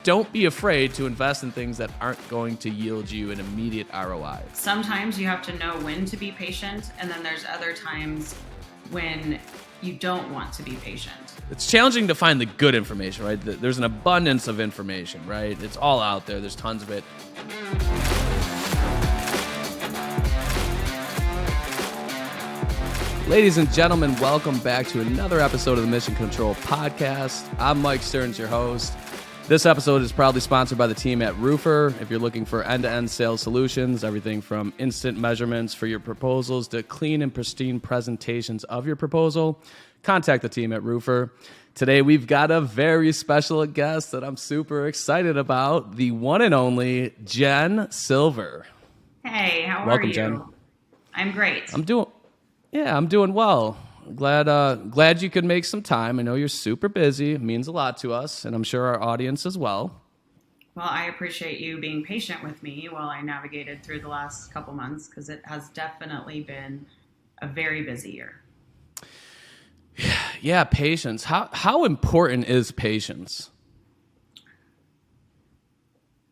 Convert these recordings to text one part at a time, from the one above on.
Don't be afraid to invest in things that aren't going to yield you an immediate ROI. Sometimes you have to know when to be patient, and then there's other times when you don't want to be patient. It's challenging to find the good information, right? There's an abundance of information, right? It's all out there. There's tons of it. Ladies and gentlemen, welcome back to another episode of the Mission Control Podcast. I'm Mike Stearns, your host. This episode is proudly sponsored by the team at Roofer. If you're looking for end-to-end sales solutions, everything from instant measurements for your proposals to clean and pristine presentations of your proposal, contact the team at Roofer. Today, we've got a very special guest that I'm super excited about, the one and only Jen Silver. Hey, how Welcome, are you? Jen. I'm great. I'm doing well. Glad you could make some time. I know you're super busy. It means a lot to us, and I'm sure our audience as well. Well, I appreciate you being patient with me while I navigated through the last couple months, because it has definitely been a very busy year. Yeah, patience. How important is patience?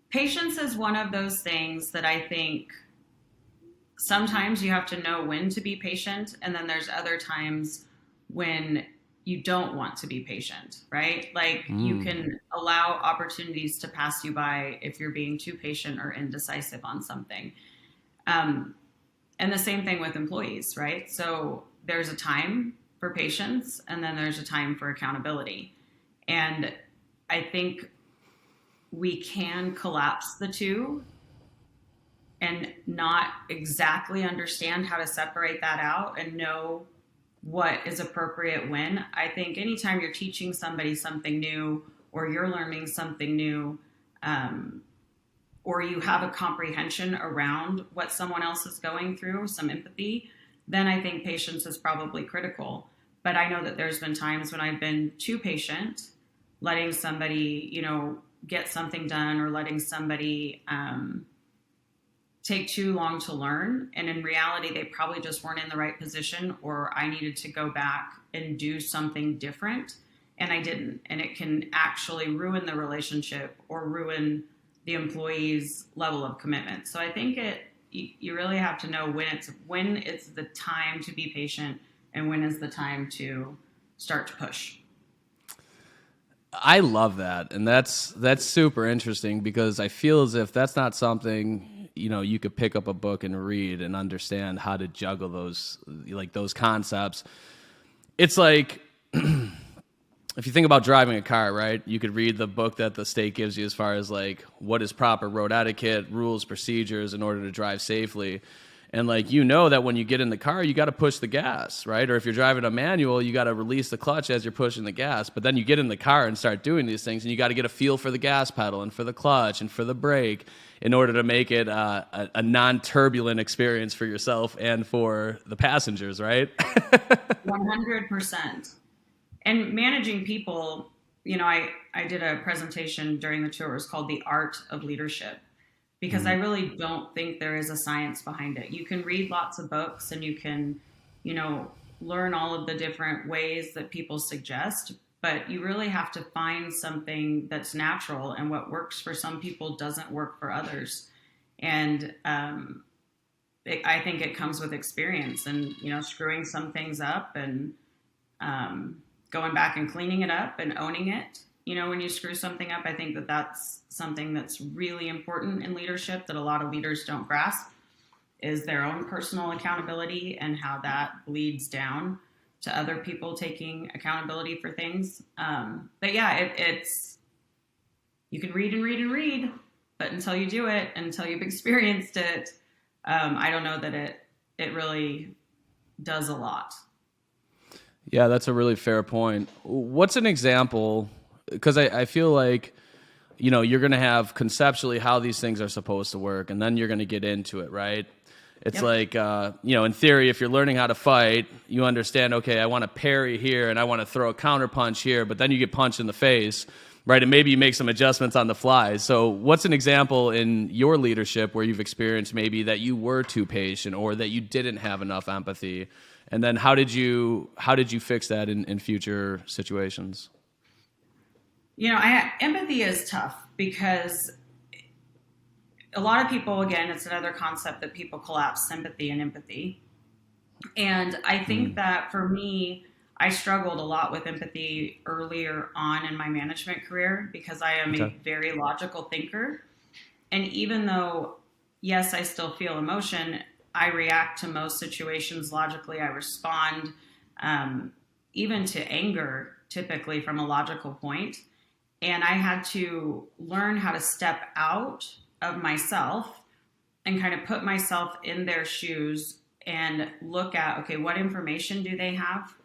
Patience is one of those things that I think sometimes you have to know when to be patient, and then there's other times when you don't want to be patient, right? Like you can allow opportunities to pass you by if you're being too patient or indecisive on something. And the same thing with employees, right? So there's a time for patience, and then there's a time for accountability. And I think we can collapse the two and not exactly understand how to separate that out and know what is appropriate when. I think anytime you're teaching somebody something new, or you're learning something new, or you have a comprehension around what someone else is going through, some empathy, then I think patience is probably critical. But I know that there's been times when I've been too patient, letting somebody, get something done, or letting somebody take too long to learn. And in reality, they probably just weren't in the right position, or I needed to go back and do something different. And I didn't. And it can actually ruin the relationship or ruin the employee's level of commitment. So I think you really have to know when it's the time to be patient and when is the time to start to push. I love that. And that's super interesting, because I feel as if that's not something you could pick up a book and read and understand how to juggle those concepts. It's like, if you think about driving a car, right? You could read the book that the state gives you as far as like what is proper road etiquette, rules, procedures in order to drive safely. And that when you get in the car, you got to push the gas, right? Or if you're driving a manual, you got to release the clutch as you're pushing the gas. But then you get in the car and start doing these things, and you got to get a feel for the gas pedal and for the clutch and for the brake in order to make it a non-turbulent experience for yourself and for the passengers, right? 100%. And managing people, I did a presentation during the tour. It was called The Art of Leadership, because I really don't think there is a science behind it. You can read lots of books, and you can, learn all of the different ways that people suggest, but you really have to find something that's natural, and what works for some people doesn't work for others. And I think it comes with experience, and, screwing some things up, and going back and cleaning it up and owning it. When you screw something up, I think that that's something that's really important in leadership that a lot of leaders don't grasp, is their own personal accountability and how that bleeds down to other people taking accountability for things. But yeah, it's you can read and read and read, but until you do it, until you've experienced it, I don't know that it really does a lot. Yeah, that's a really fair point. What's an example? Because I feel like, you're going to have conceptually how these things are supposed to work, and then you're going to get into it, right? It's like, in theory, if you're learning how to fight, you understand, okay, I want to parry here and I want to throw a counter punch here, but then you get punched in the face, right? And maybe you make some adjustments on the fly. So what's an example in your leadership where you've experienced maybe that you were too patient or that you didn't have enough empathy? And then how did you fix that in future situations? Empathy is tough. because a lot of people, again, it's another concept that people collapse sympathy and empathy. And I think that for me, I struggled a lot with empathy earlier on in my management career because I am a Okay. very logical thinker. And even though, yes, I still feel emotion, I react to most situations logically. I respond, um, even to anger, typically from a logical point. And I had to learn how to step out of myself and kind of put myself in their shoes and look at, okay, what information do they have?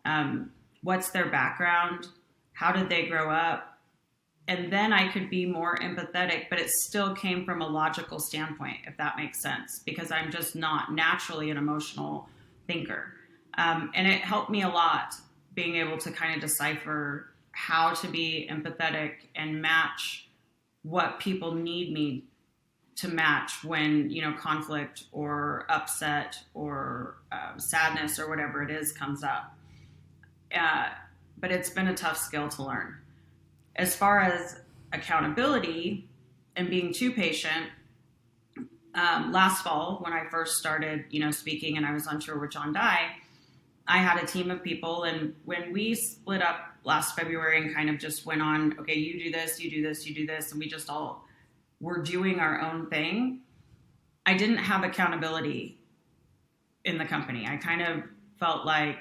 Um, what's their background? How did they grow up? And then I could be more empathetic, but it still came from a logical standpoint, if that makes sense, because I'm just not naturally an emotional thinker. And it helped me a lot being able to kind of decipher how to be empathetic and match what people need me to match when, conflict or upset or sadness or whatever it is comes up. uh, but it's been a tough skill to learn. As far as accountability and being too patient, last fall when I first started, speaking and I was on tour with John Dye, I had a team of people, and when we split up last February and kind of just went on, okay, you do this, you do this, you do this, and we just all were doing our own thing. I didn't have accountability in the company. I kind of felt like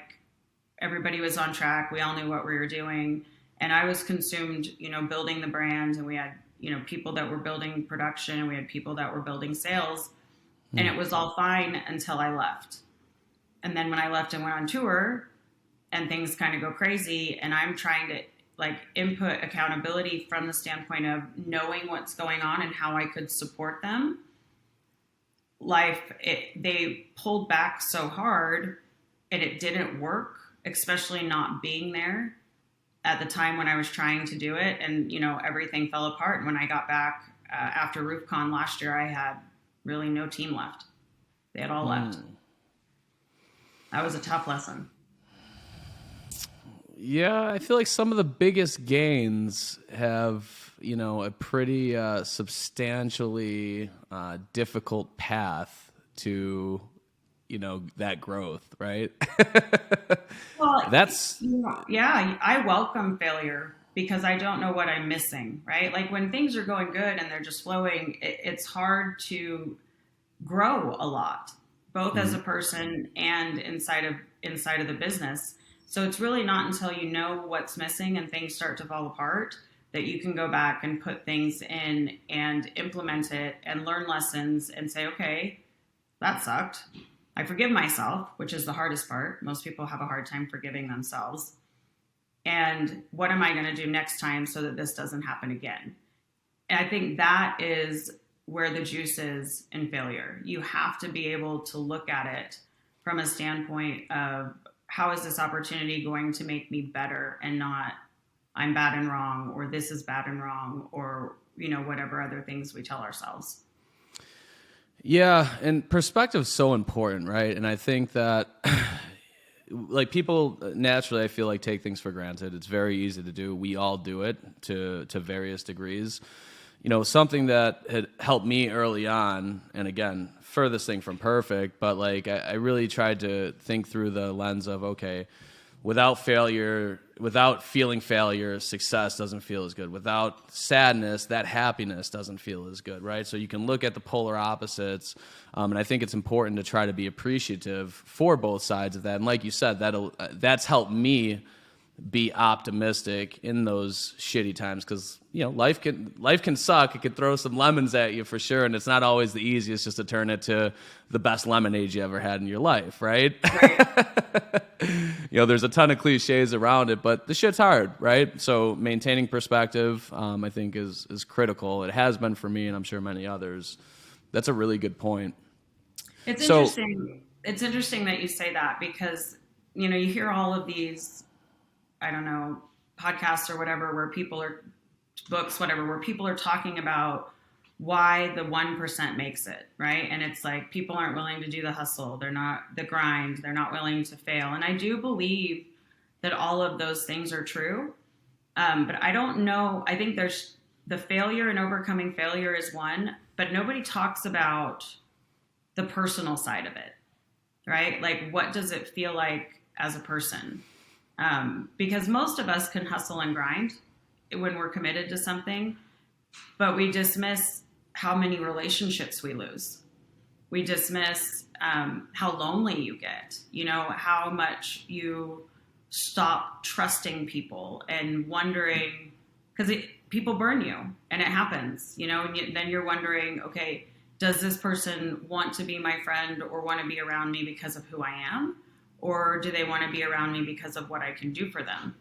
everybody was on track. We all knew what we were doing. And I was consumed, building the brand. And we had, people that were building production and we had people that were building sales. And it was all fine until I left. And then when I left and went on tour and things kind of go crazy, and I'm trying to input accountability from the standpoint of knowing what's going on and how I could support them. They pulled back so hard and it didn't work, especially not being there at the time when I was trying to do it. And, everything fell apart. And when I got back after RoofCon last year, I had really no team left. They had all left. That was a tough lesson. Yeah, I feel like some of the biggest gains have, a pretty substantially difficult path to, that growth, right? Well, That's yeah, I welcome failure because I don't know what I'm missing, right? Like when things are going good and they're just flowing, it's hard to grow a lot, both as a person and inside of the business. So it's really not until you know what's missing and things start to fall apart that you can go back and put things in and implement it and learn lessons and say, okay, that sucked. I forgive myself, which is the hardest part. Most people have a hard time forgiving themselves. And what am I going to do next time so that this doesn't happen again? And I think that is where the juice is in failure. You have to be able to look at it from a standpoint of how is this opportunity going to make me better and not I'm bad and wrong or this is bad and wrong or, whatever other things we tell ourselves. Yeah, and perspective's so important, right? And I think that like people naturally, I feel like take things for granted. It's very easy to do. We all do it to various degrees. Something that had helped me early on, and again, furthest thing from perfect, but I really tried to think through the lens of, okay, without feeling failure, success doesn't feel as good. Without sadness, that happiness doesn't feel as good, right? So you can look at the polar opposites, and I think it's important to try to be appreciative for both sides of that. And like you said, that's helped me be optimistic in those shitty times because life can suck. It could throw some lemons at you for sure, and it's not always the easiest just to turn it to the best lemonade you ever had in your life, right? There's a ton of cliches around it, but the shit's hard, right? So maintaining perspective, I think is critical. It has been for me, and I'm sure many others. That's a really good point. It's interesting. It's interesting that you say that because you hear all of these, I don't know, podcasts or whatever, where people are books, whatever, where people are talking about why the 1% makes it, right? And it's like people aren't willing to do the hustle. They're not the grind. They're not willing to fail. And I do believe that all of those things are true. But I don't know. I think there's the failure and overcoming failure is one, but nobody talks about the personal side of it, right? Like, what does it feel like as a person? Because most of us can hustle and grind when we're committed to something, but we dismiss how many relationships we lose. We dismiss how lonely you get, how much you stop trusting people and wondering, because people burn you and it happens, and then you're wondering, okay, does this person want to be my friend or want to be around me because of who I am? Or do they want to be around me because of what I can do for them?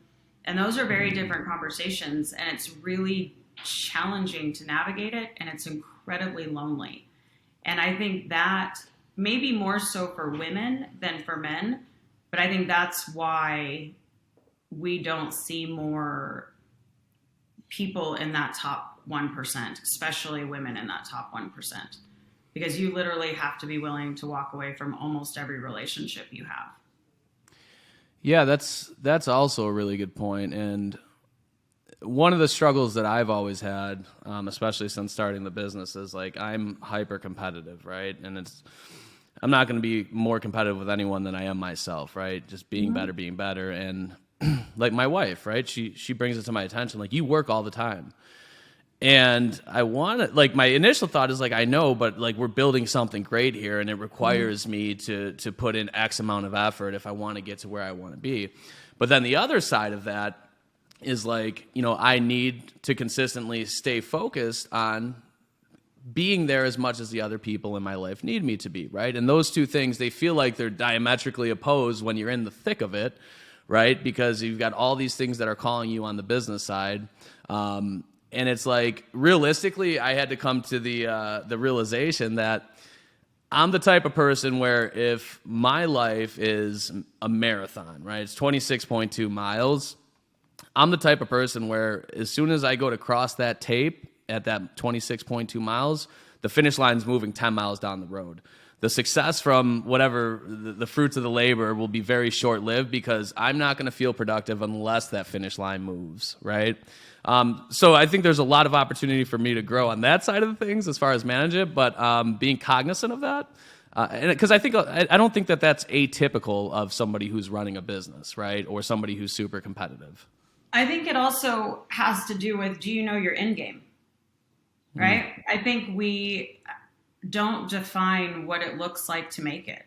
And those are very different conversations, and it's really challenging to navigate it, and it's incredibly lonely. And I think that maybe more so for women than for men, but I think that's why we don't see more people in that top 1%, especially women in that top 1%, because you literally have to be willing to walk away from almost every relationship you have. Yeah, that's also a really good point. And one of the struggles that I've always had, especially since starting the business, is like I'm hyper competitive, right? And I'm not going to be more competitive with anyone than I am myself, right? Just being better. And like my wife, right? She brings it to my attention, like, you work all the time. And I want to, like, my initial thought is like, I know, but like, we're building something great here, and it requires me to put in X amount of effort if I want to get to where I want to be. But then the other side of that is like, I need to consistently stay focused on being there as much as the other people in my life need me to be, right? And those two things, they feel like they're diametrically opposed when you're in the thick of it, right? Because you've got all these things that are calling you on the business side. And it's like, realistically, I had to come to the realization that I'm the type of person where if my life is a marathon, right? It's 26.2 miles. I'm the type of person where as soon as I go to cross that tape at that 26.2 miles, the finish line's moving 10 miles down the road. The success from whatever the fruits of the labor will be very short-lived, because I'm not going to feel productive unless that finish line moves, right? So I think there's a lot of opportunity for me to grow on that side of the things as far as manage it, but being cognizant of that, and because I don't think that that's atypical of somebody who's running a business, right, or somebody who's super competitive. I think it also has to do with, do you know your end game, right? I think we don't define what it looks like to make it.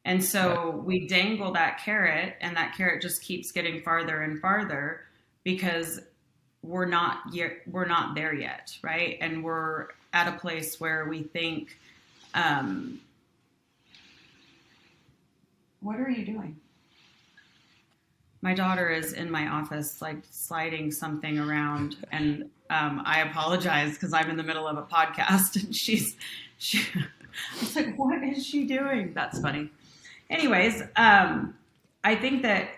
And so we dangle that carrot, and that carrot just keeps getting farther and farther because we're not there yet, right? And we're at a place where we think, what are you doing? My daughter is in my office, like sliding something around, and I apologize because I'm in the middle of a podcast, and I was like, what is she doing? That's funny. Anyways, I think that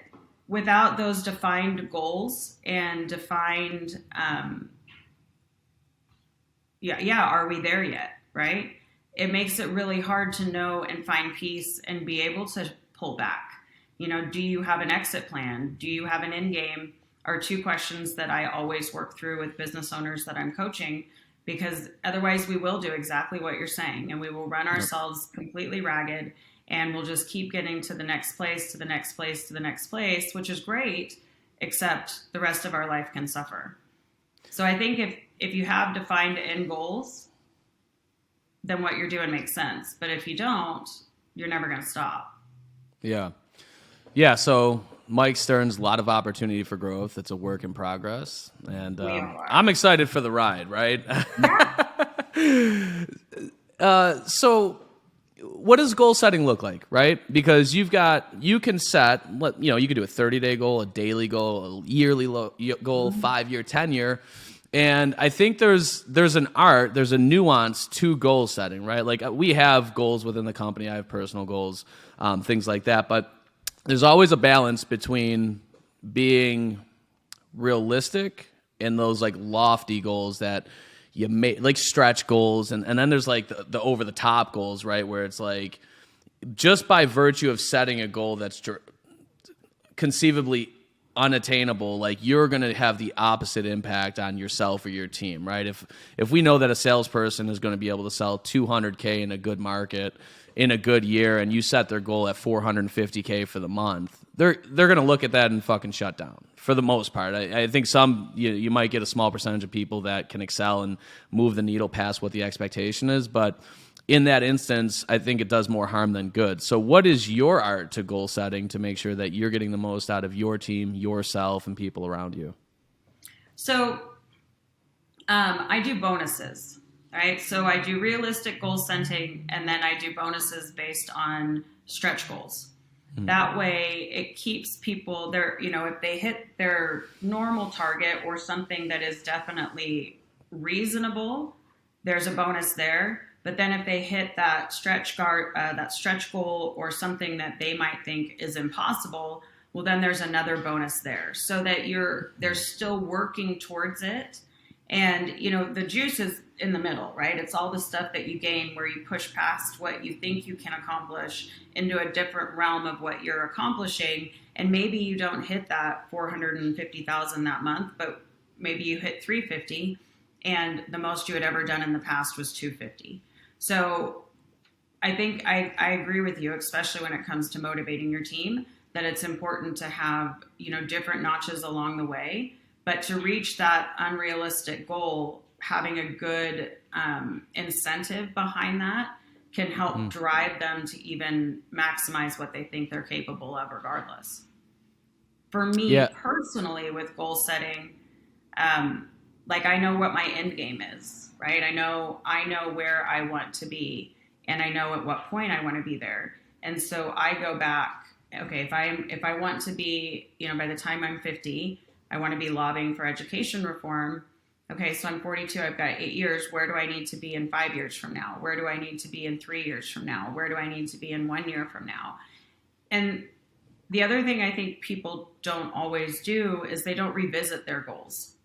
without those defined goals and defined, are we there yet, right? It makes it really hard to know and find peace and be able to pull back. Do you have an exit plan? Do you have an end game? Are two questions that I always work through with business owners that I'm coaching, because otherwise we will do exactly what you're saying, and we will run ourselves completely ragged, and we'll just keep getting to the next place, to the next place, to the next place, which is great, except the rest of our life can suffer. So I think if you have defined end goals, then what you're doing makes sense. But if you don't, you're never going to stop. Yeah, so Mike Stern's, a lot of opportunity for growth. It's a work in progress. And I'm excited for the ride, right? Yeah. So what does goal setting look like, right? Because you can set, you can do a 30-day goal, a daily goal, a yearly goal, 5-year, 10-year. And I think there's a nuance to goal setting, right? Like, we have goals within the company. I have personal goals, things like that. But there's always a balance between being realistic and those like lofty goals that you make, like stretch goals. And then there's like the over the top goals, right? Where it's like, just by virtue of setting a goal that's conceivably unattainable, like you're going to have the opposite impact on yourself or your team, right? If we know that a salesperson is going to be able to sell 200K in a good market in a good year, and you set their goal at 450K for the month, they're going to look at that and fucking shut down for the most part. I think you might get a small percentage of people that can excel and move the needle past what the expectation is, but in that instance, I think it does more harm than good. So what is your art to goal setting to make sure that you're getting the most out of your team, yourself, and people around you? So I do bonuses, right? So I do realistic goal setting, and then I do bonuses based on stretch goals. That way it keeps people there, if they hit their normal target or something that is definitely reasonable, there's a bonus there. But then if they hit that stretch goal or something that they might think is impossible, well, then there's another bonus there, so that they're still working towards it. And, the juice is in the middle, right? It's all the stuff that you gain where you push past what you think you can accomplish into a different realm of what you're accomplishing. And maybe you don't hit that 450,000 that month, but maybe you hit 350, and the most you had ever done in the past was 250. So I think I agree with you, especially when it comes to motivating your team, that it's important to have, different notches along the way. But to reach that unrealistic goal, having a good incentive behind that can help drive them to even maximize what they think they're capable of regardless. For me personally, with goal setting, I know what my end game is, right? I know where I want to be, and I know at what point I want to be there. And so I go back, okay, if I want to be, by the time I'm 50, I want to be lobbying for education reform. Okay, so I'm 42, I've got 8 years. Where do I need to be in 5 years from now? Where do I need to be in 3 years from now? Where do I need to be in 1 year from now? And the other thing I think people don't always do is they don't revisit their goals,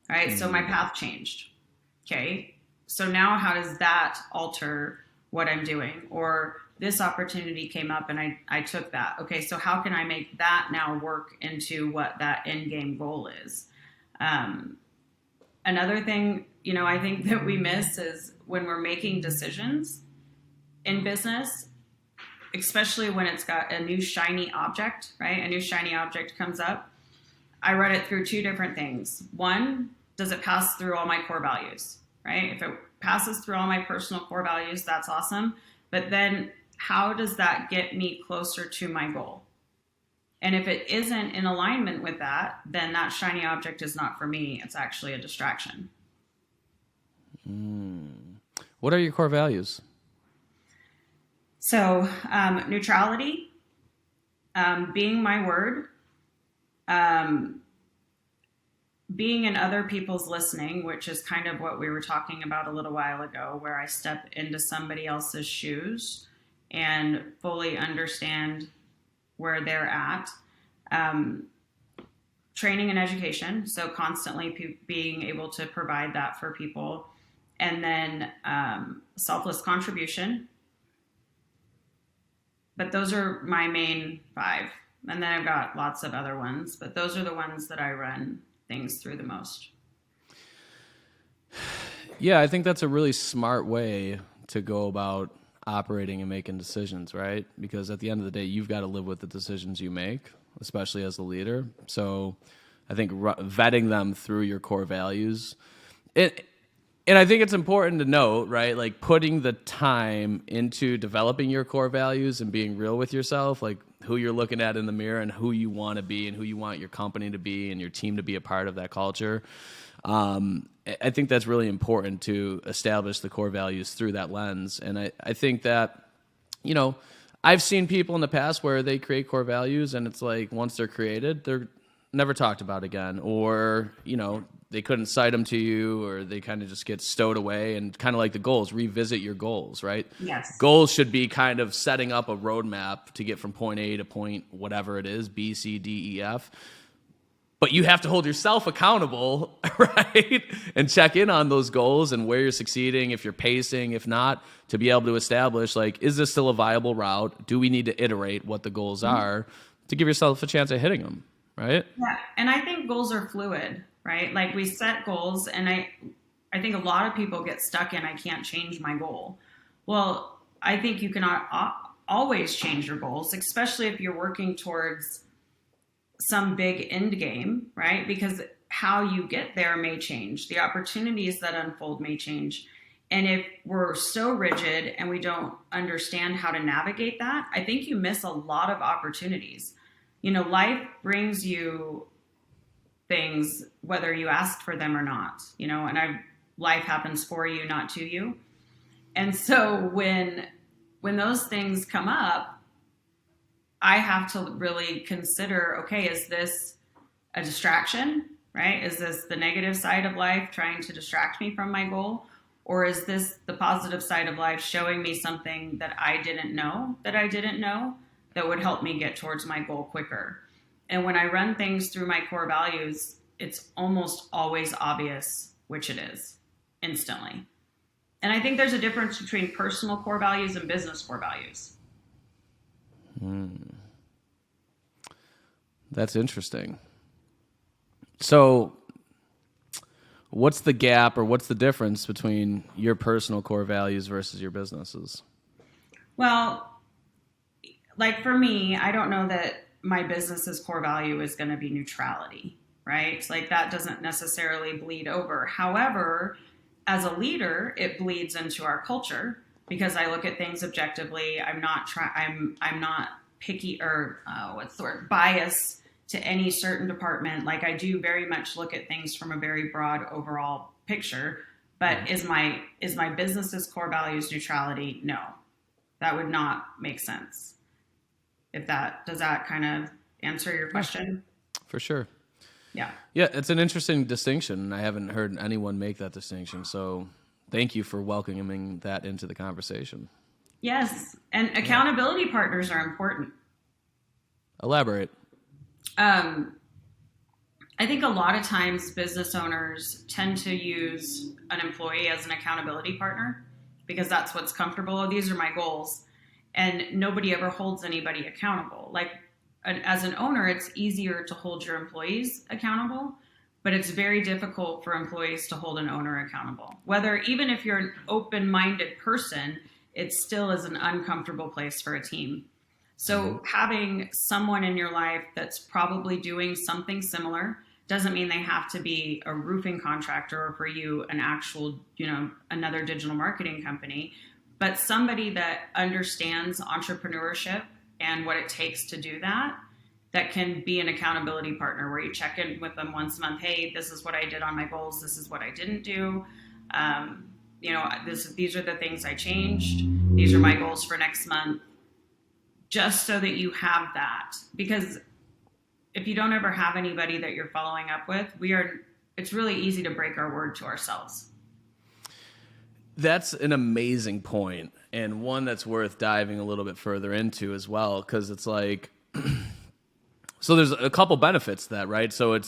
right? So my path changed. Okay, so now how does that alter what I'm doing? Or this opportunity came up and I took that. Okay, so how can I make that now work into what that end game goal is? Another thing, I think that we miss is when we're making decisions in business, especially when it's got a new shiny object, right? A new shiny object comes up. I run it through two different things. One, does it pass through all my core values, right? If it passes through all my personal core values, that's awesome. But then how does that get me closer to my goal? And if it isn't in alignment with that, then that shiny object is not for me. It's actually a distraction. What are your core values? So neutrality, being my word, being in other people's listening, which is kind of what we were talking about a little while ago, where I step into somebody else's shoes and fully understand where they're at. Training and education, so constantly being able to provide that for people. And then selfless contribution. But those are my main 5. And then I've got lots of other ones, but those are the ones that I run things through the most. Yeah, I think that's a really smart way to go about operating and making decisions, right? Because at the end of the day, you've got to live with the decisions you make, especially as a leader. So I think vetting them through your core values. And I think it's important to note, right, like putting the time into developing your core values and being real with yourself, like who you're looking at in the mirror and who you want to be and who you want your company to be and your team to be a part of that culture. I think that's really important to establish the core values through that lens. And I think that, I've seen people in the past where they create core values and it's like once they're created, they're never talked about again, or, they couldn't cite them to you, or they kind of just get stowed away. And kind of like the goals, revisit your goals, right? Yes. Goals should be kind of setting up a roadmap to get from point A to point whatever it is, B, C, D, E, F. But you have to hold yourself accountable, right? And check in on those goals and where you're succeeding, if you're pacing, if not, to be able to establish, like, is this still a viable route? Do we need to iterate what the goals are to give yourself a chance at hitting them, right? Yeah, and I think goals are fluid, right? Like we set goals, and I think a lot of people get stuck in I can't change my goal. Well, I think you can always change your goals, especially if you're working towards some big end game, right? Because how you get there may change. The opportunities that unfold may change. And if we're so rigid and we don't understand how to navigate that, I think you miss a lot of opportunities. You know, life brings you things whether you asked for them or not, you know, and life happens for you, not to you. And so when those things come up, I have to really consider, okay, is this a distraction, right? Is this the negative side of life trying to distract me from my goal? Or is this the positive side of life showing me something that I didn't know that would help me get towards my goal quicker? And when I run things through my core values, it's almost always obvious which it is instantly. And I think there's a difference between personal core values and business core values. That's interesting. So, what's the gap or what's the difference between your personal core values versus your businesses? Well, like for me, I don't know that my business's core value is going to be neutrality, right? Like that doesn't necessarily bleed over. However, as a leader, it bleeds into our culture because I look at things objectively. I'm not picky or what's the word, biased to any certain department. Like I do very much look at things from a very broad overall picture. But is my business's core values neutrality? No, that would not make sense. Does that kind of answer your question? For sure. Yeah. Yeah, it's an interesting distinction. I haven't heard anyone make that distinction. So thank you for welcoming that into the conversation. Yes. And accountability partners are important. Elaborate. I think a lot of times business owners tend to use an employee as an accountability partner because that's what's comfortable. These are my goals. And nobody ever holds anybody accountable. Like as an owner, it's easier to hold your employees accountable, but it's very difficult for employees to hold an owner accountable. Even if you're an open-minded person, it still is an uncomfortable place for a team. So having someone in your life that's probably doing something similar doesn't mean they have to be a roofing contractor or for you an actual, another digital marketing company, but somebody that understands entrepreneurship and what it takes to do that can be an accountability partner where you check in with them once a month. Hey, this is what I did on my goals. This is what I didn't do. These are the things I changed. These are my goals for next month. Just so that you have that, because if you don't ever have anybody that you're following up with, it's really easy to break our word to ourselves. That's an amazing point, and one that's worth diving a little bit further into as well, because it's like, so there's a couple benefits to that, right? So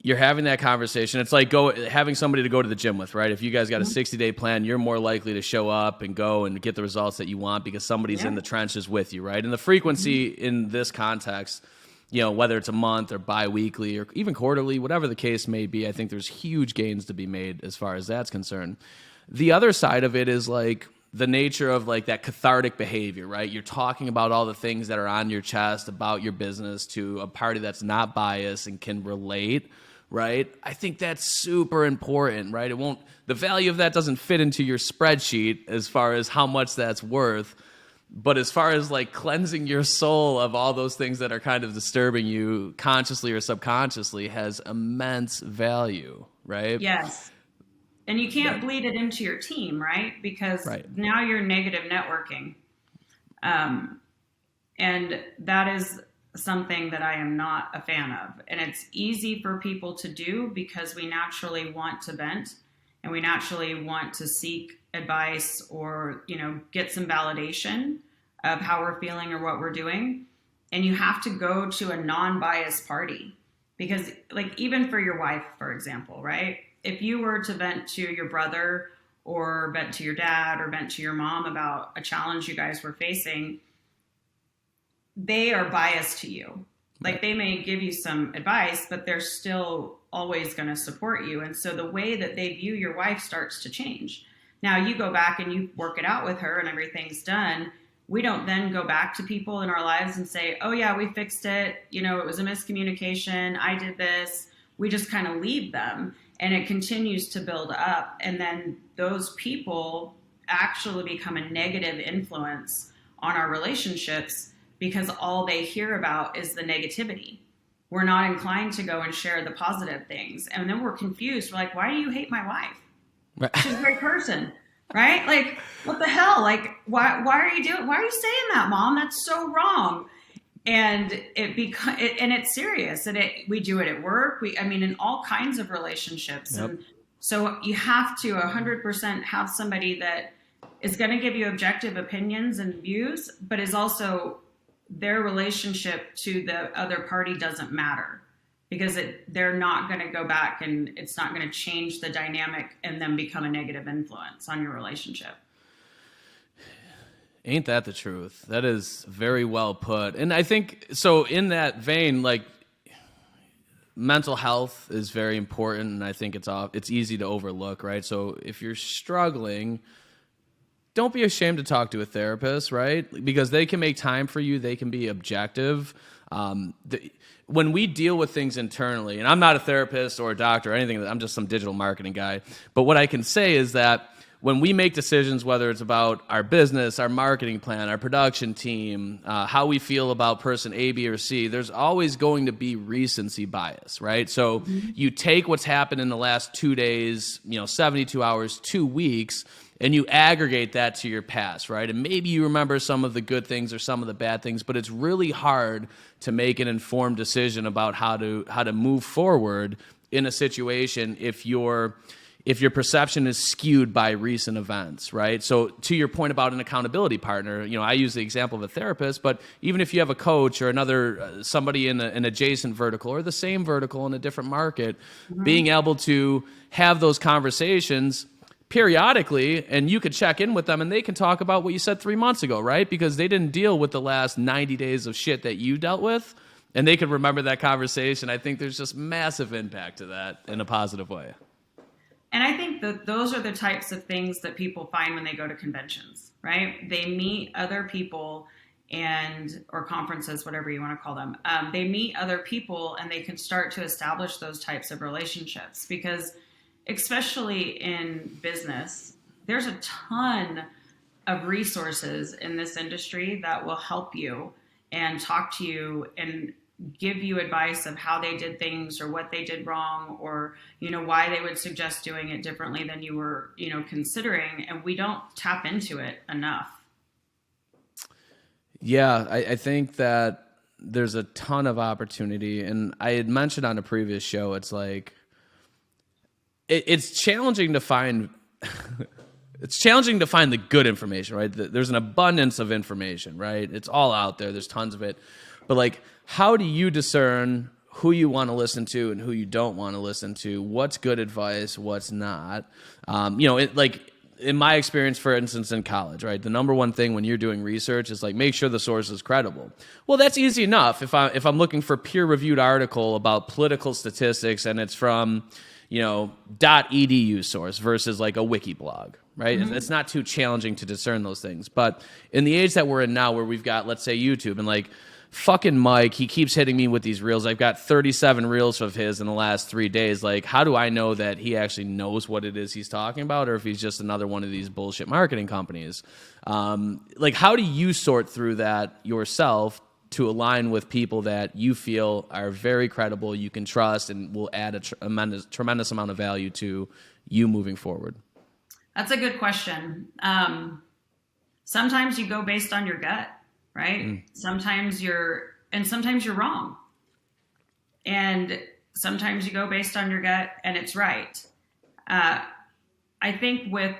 you're having that conversation. It's like having somebody to go to the gym with, right? If you guys got a 60-day plan, you're more likely to show up and go and get the results that you want because somebody's in the trenches with you, right? And the frequency in this context, whether it's a month or bi-weekly or even quarterly, whatever the case may be, I think there's huge gains to be made as far as that's concerned. The other side of it is like the nature of like that cathartic behavior, right? You're talking about all the things that are on your chest about your business to a party that's not biased and can relate, right? I think that's super important, right? The value of that doesn't fit into your spreadsheet as far as how much that's worth. But as far as like cleansing your soul of all those things that are kind of disturbing you consciously or subconsciously has immense value, right? Yes. And you can't bleed it into your team, right? Because now you're negative networking. And that is something that I am not a fan of. And it's easy for people to do because we naturally want to vent and we naturally want to seek advice or, get some validation of how we're feeling or what we're doing. And you have to go to a non-biased party because like even for your wife, for example, right? If you were to vent to your brother or vent to your dad or vent to your mom about a challenge you guys were facing, they are biased to you. Like they may give you some advice, but they're still always going to support you. And so the way that they view your wife starts to change. Now you go back and you work it out with her and everything's done. We don't then go back to people in our lives and say, oh yeah, we fixed it. You know, it was a miscommunication. I did this. We just kind of leave them and it continues to build up. And then those people actually become a negative influence on our relationships because all they hear about is the negativity. We're not inclined to go and share the positive things. And then we're confused. We're like, why do you hate my wife? Right. She's a great person, right? Like, what the hell? Like, why are you saying that, Mom? That's so wrong. And and it's serious. And we do it at work. In all kinds of relationships. Yep. And so you have to 100% have somebody that is going to give you objective opinions and views, but is also their relationship to the other party doesn't matter because they're not going to go back and it's not going to change the dynamic and then become a negative influence on your relationship. Ain't that the truth? That is very well put. And I think, so in that vein, like, mental health is very important, and I think it's easy to overlook, right? So if you're struggling, don't be ashamed to talk to a therapist, right? Because they can make time for you. They can be objective. When we deal with things internally, and I'm not a therapist or a doctor or anything, I'm just some digital marketing guy. But what I can say is that when we make decisions, whether it's about our business, our marketing plan, our production team, how we feel about person A, B, or C, there's always going to be recency bias, right? So you take what's happened in the last 2 days, 72 hours, 2 weeks, and you aggregate that to your past, right? And maybe you remember some of the good things or some of the bad things, but it's really hard to make an informed decision about how to move forward in a situation if your perception is skewed by recent events, right? So to your point about an accountability partner, I use the example of a therapist, but even if you have a coach or another somebody in an adjacent vertical or the same vertical in a different market, being able to have those conversations periodically, and you could check in with them and they can talk about what you said 3 months ago, right? Because they didn't deal with the last 90 days of shit that you dealt with, and they could remember that conversation. I think there's just massive impact to that in a positive way. And I think that those are the types of things that people find when they go to conventions, right? They meet other people or conferences, whatever you want to call them. They meet other people and they can start to establish those types of relationships because especially in business, there's a ton of resources in this industry that will help you and talk to you and give you advice of how they did things or what they did wrong or, why they would suggest doing it differently than you were, considering. And we don't tap into it enough. Yeah, I think that there's a ton of opportunity. And I had mentioned on a previous show, it's like, it's challenging to find the good information, right? There's an abundance of information, right? It's all out there. There's tons of it. But like, how do you discern who you want to listen to and who you don't want to listen to? What's good advice? What's not? Like in my experience, for instance, in college, right? The number one thing when you're doing research is like, make sure the source is credible. Well, that's easy enough. If I'm looking for a peer-reviewed article about political statistics and it's from .edu source versus like a wiki blog, right? It's not too challenging to discern those things. But in the age that we're in now where we've got, let's say, YouTube and like fucking Mike, he keeps hitting me with these reels. I've got 37 reels of his in the last 3 days. Like, how do I know that he actually knows what it is he's talking about or if he's just another one of these bullshit marketing companies? Like, how do you sort through that yourself to align with people that you feel are very credible, you can trust, and will add a tremendous amount of value to you moving forward? That's a good question. Sometimes you go based on your gut, right? Sometimes you're wrong. And sometimes you go based on your gut and it's right. I think with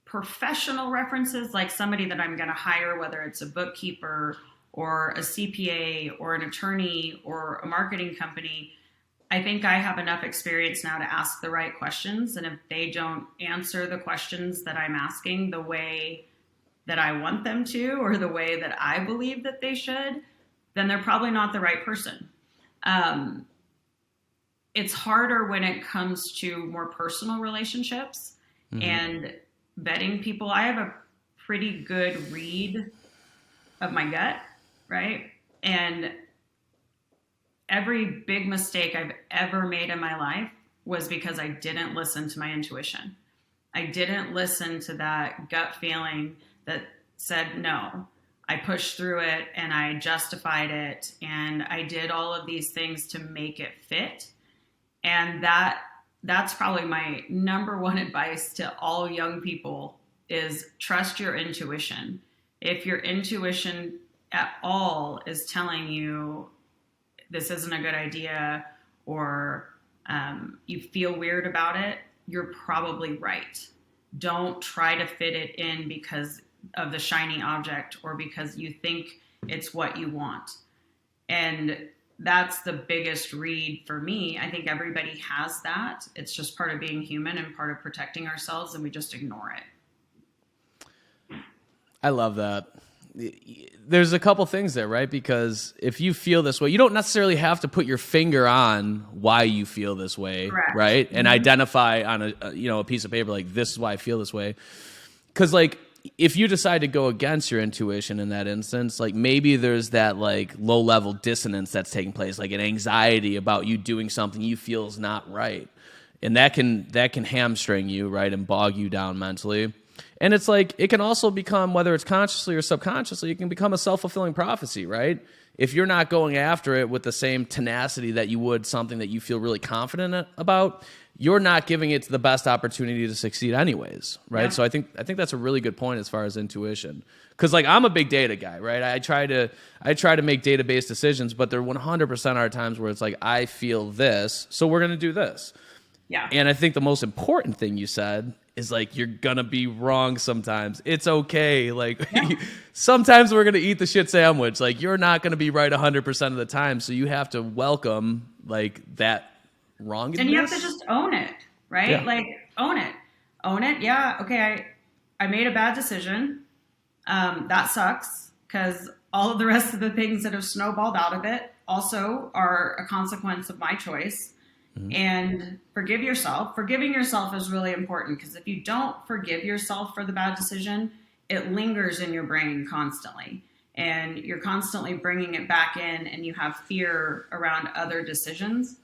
professional references, like somebody that I'm going to hire, whether it's a bookkeeper or a CPA or an attorney or a marketing company, I think I have enough experience now to ask the right questions. And if they don't answer the questions that I'm asking the way that I want them to, or the way that I believe that they should, then they're probably not the right person. Um, it's harder when it comes to more personal relationships and vetting people. I have a pretty good read of my gut, right? And every big mistake I've ever made in my life was because I didn't listen to my intuition. I didn't listen to that gut feeling that said no. I pushed through it and I justified it and I did all of these things to make it fit. And that's probably my number one advice to all young people is trust your intuition. If your intuition at all is telling you this isn't a good idea or you feel weird about it, you're probably right. Don't try to fit it in because of the shiny object or because you think it's what you want. And that's the biggest read for me. I think everybody has that. It's just part of being human and part of protecting ourselves, and we just ignore it. I love that. There's a couple things there, right? Because if you feel this way, you don't necessarily have to put your finger on why you feel this way, Correct. right? And identify on a piece of paper like this is why I feel this way. Because like if you decide to go against your intuition in that instance, like maybe there's that like low level dissonance that's taking place, like an anxiety about you doing something you feel is not right, and that can hamstring you, right, and bog you down mentally. And it's like, it can also become, whether it's consciously or subconsciously, it can become a self-fulfilling prophecy, right? If you're not going after it with the same tenacity that you would something that you feel really confident about, you're not giving it the best opportunity to succeed anyways, right? Yeah. So I think that's a really good point as far as intuition. Because like I'm a big data guy, right? I try to make data-based decisions, but there 100% are times where it's like, I feel this, so we're going to do this. Yeah. And I think the most important thing you said is like, you're gonna be wrong sometimes. It's okay. Like sometimes we're gonna eat the shit sandwich. Like you're not gonna be right 100% of the time. So you have to welcome like that wrongness. And you have to just own it, right? Yeah. Like own it. Yeah. Okay. I made a bad decision. That sucks because all of the rest of the things that have snowballed out of it also are a consequence of my choice. And forgive yourself. Forgiving yourself is really important because if you don't forgive yourself for the bad decision, it lingers in your brain constantly. And you're constantly bringing it back in and you have fear around other decisions.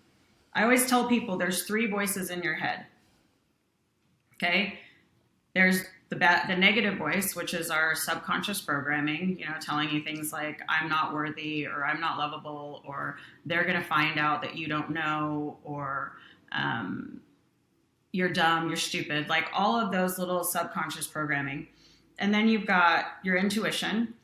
I always tell people there's 3 voices in your head. Okay? There's the negative voice, which is our subconscious programming, telling you things like, I'm not worthy, or I'm not lovable, or they're going to find out that you don't know, or you're dumb, you're stupid, like all of those little subconscious programming. And then you've got your intuition,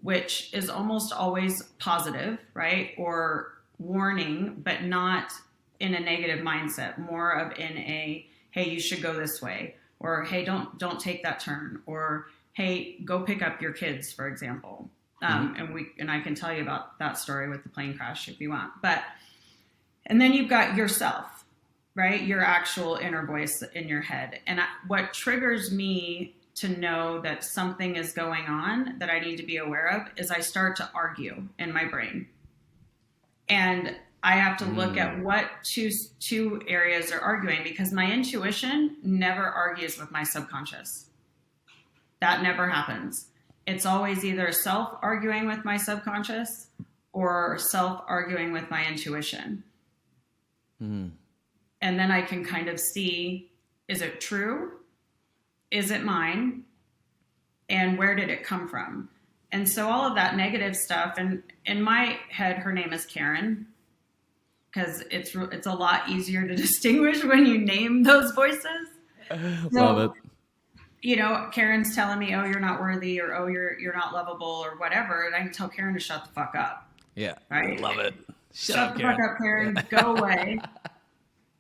which is almost always positive, right? Or warning, but not in a negative mindset, more of in a, hey, you should go this way. Or, hey, don't take that turn. Or, hey, go pick up your kids, for example. And I can tell you about that story with the plane crash if you want. And then you've got yourself, right? Your actual inner voice in your head. And what triggers me to know that something is going on that I need to be aware of is I start to argue in my brain. And I have to look at what two areas are arguing because my intuition never argues with my subconscious. That never happens. It's always either self-arguing with my subconscious or self-arguing with my intuition. And then I can kind of see, is it true? Is it mine? And where did it come from? And so all of that negative stuff, and in my head, her name is Karen, because it's a lot easier to distinguish when you name those voices. Love it. Karen's telling me, oh, you're not worthy, or oh, you're not lovable, or whatever, and I can tell Karen to shut the fuck up. Yeah, right. Love it. Shut the fuck up, Karen. Go away.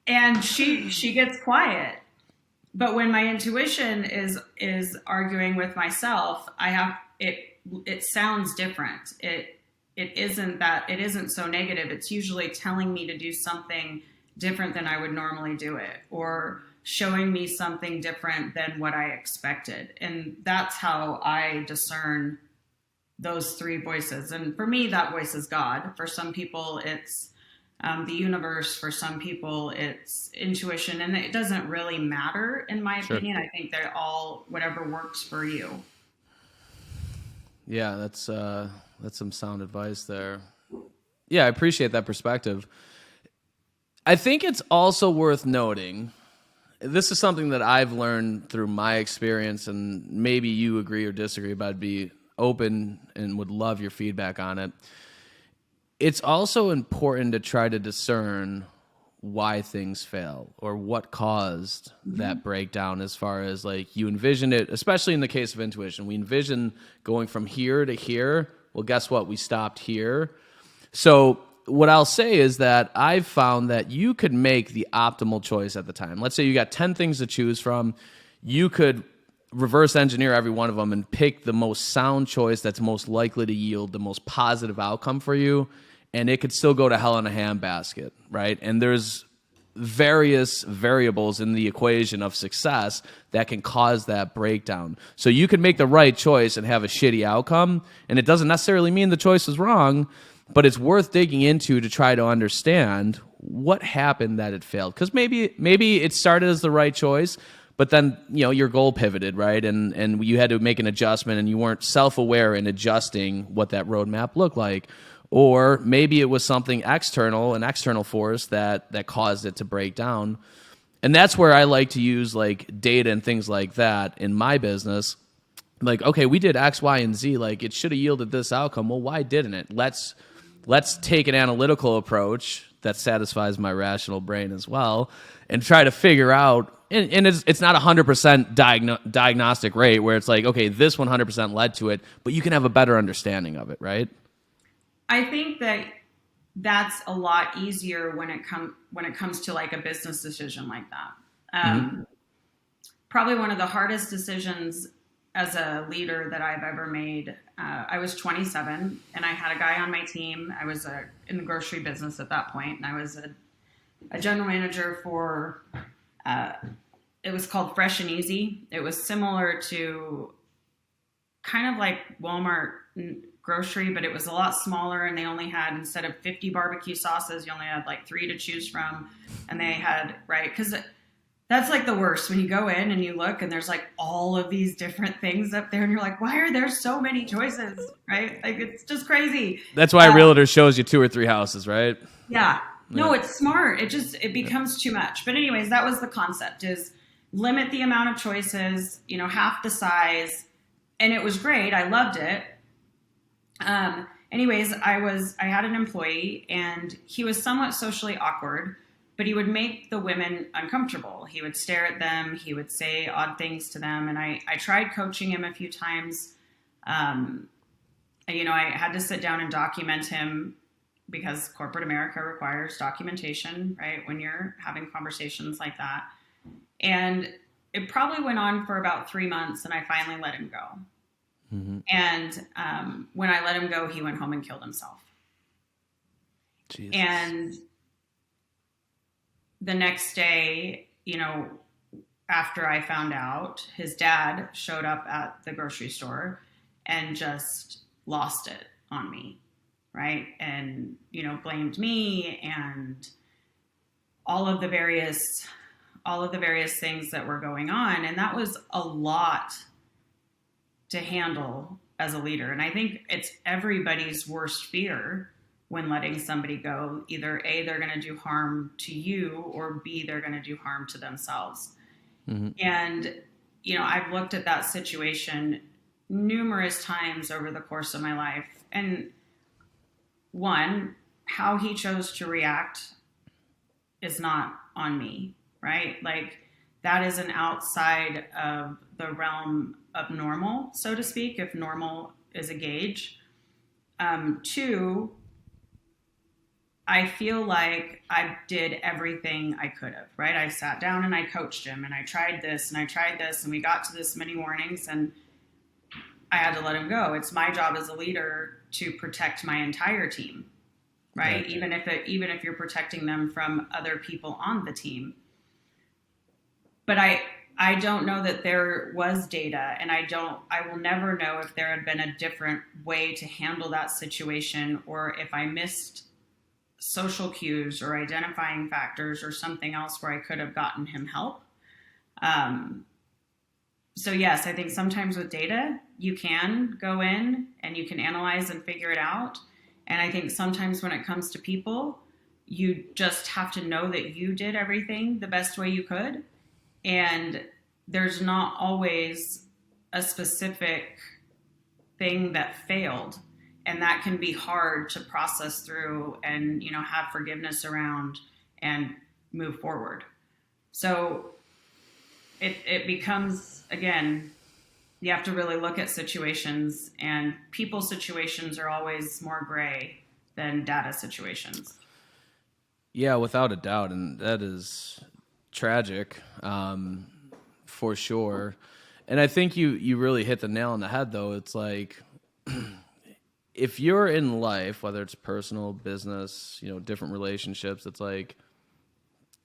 And she gets quiet. But when my intuition is arguing with myself, I have it. It sounds different. It isn't so negative. It's usually telling me to do something different than I would normally do it, or showing me something different than what I expected. And that's how I discern those three voices. And for me, that voice is God. For some people, it's the universe. For some people, it's intuition. And it doesn't really matter, in my Sure. opinion. I think they're all whatever works for you. Yeah, that's some sound advice there. Yeah, I appreciate that perspective. I think it's also worth noting, this is something that I've learned through my experience, and maybe you agree or disagree, but I'd be open and would love your feedback on it. It's also important to try to discern why things fail or what caused that breakdown, as far as like you envision it, especially in the case of intuition. We envision going from here to here. Well, guess what? We stopped here. So what I'll say is that I've found that you could make the optimal choice at the time. Let's say you got 10 things to choose from. You could reverse engineer every one of them and pick the most sound choice that's most likely to yield the most positive outcome for you. And it could still go to hell in a handbasket, right? And there's various variables in the equation of success that can cause that breakdown. So you could make the right choice and have a shitty outcome, and it doesn't necessarily mean the choice is wrong, but it's worth digging into to try to understand what happened that it failed. Because maybe it started as the right choice, but then your goal pivoted, right? And you had to make an adjustment, and you weren't self-aware in adjusting what that roadmap looked like. Or maybe it was something external, an external force that caused it to break down. And that's where I like to use like data and things like that in my business. Like, okay, we did X, Y, and Z. Like, it should have yielded this outcome. Well, why didn't it? Let's take an analytical approach that satisfies my rational brain as well, and try to figure out. And it's not 100% diagnostic rate where it's like, okay, this 100% led to it, but you can have a better understanding of it, right? I think that that's a lot easier when it comes to like a business decision like that. Probably one of the hardest decisions as a leader that I've ever made. I was 27 and I had a guy on my team. I was in the grocery business at that point, and I was a general manager for. It was called Fresh and Easy. It was similar to kind of like Walmart grocery, but it was a lot smaller, and they only had, instead of 50 barbecue sauces, you only had like 3 to choose from. And they had, right, because that's like the worst when you go in and you look and there's like all of these different things up there and you're like, why are there so many choices, right? Like, it's just crazy. That's why a realtor shows you 2 or 3 houses, right? Yeah. No, it's smart. It becomes too much. But anyways, that was the concept, is limit the amount of choices, half the size. And it was great. I loved it. Anyways, I had an employee, and he was somewhat socially awkward, but he would make the women uncomfortable. He would stare at them. He would say odd things to them. And I tried coaching him a few times. I had to sit down and document him, because corporate America requires documentation, right? When you're having conversations like that. And it probably went on for about 3 months, and I finally let him go. Mm-hmm. And when I let him go, he went home and killed himself. Jesus. And the next day, after I found out, his dad showed up at the grocery store and just lost it on me, right? And, blamed me and all of the various things that were going on. And that was a lot to handle as a leader. And I think it's everybody's worst fear when letting somebody go. Either A, they're going to do harm to you, or B, they're going to do harm to themselves. Mm-hmm. And, I've looked at that situation numerous times over the course of my life. And one, how he chose to react is not on me, right? Like, that is an outside of the realm of normal, so to speak, if normal is a gauge. 2, I feel like I did everything I could have, right? I sat down and I coached him, and I tried this, and we got to this many warnings, and I had to let him go. It's my job as a leader to protect my entire team, right? Okay. Even if you're protecting them from other people on the team. But I I don't know that there was data, and I will never know if there had been a different way to handle that situation, or if I missed social cues or identifying factors or something else where I could have gotten him help. Um, so yes, I think sometimes with data, you can go in and you can analyze and figure it out. And I think sometimes when it comes to people, you just have to know that you did everything the best way you could. And there's not always a specific thing that failed. And that can be hard to process through and, have forgiveness around and move forward. So it becomes, again, you have to really look at situations, and people's situations are always more gray than data situations. Yeah, without a doubt, and that is tragic, for sure. And I think you really hit the nail on the head, though. It's like if you're in life, whether it's personal, business, different relationships, it's like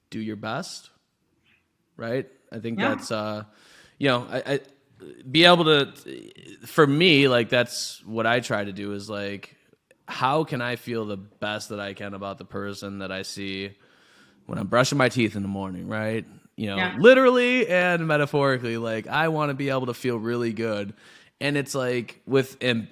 do your best, right? I think that's I be able to. For me, like that's what I try to do is like, how can I feel the best that I can about the person that I see when I'm brushing my teeth in the morning, right? Literally and metaphorically, like I want to be able to feel really good. And it's like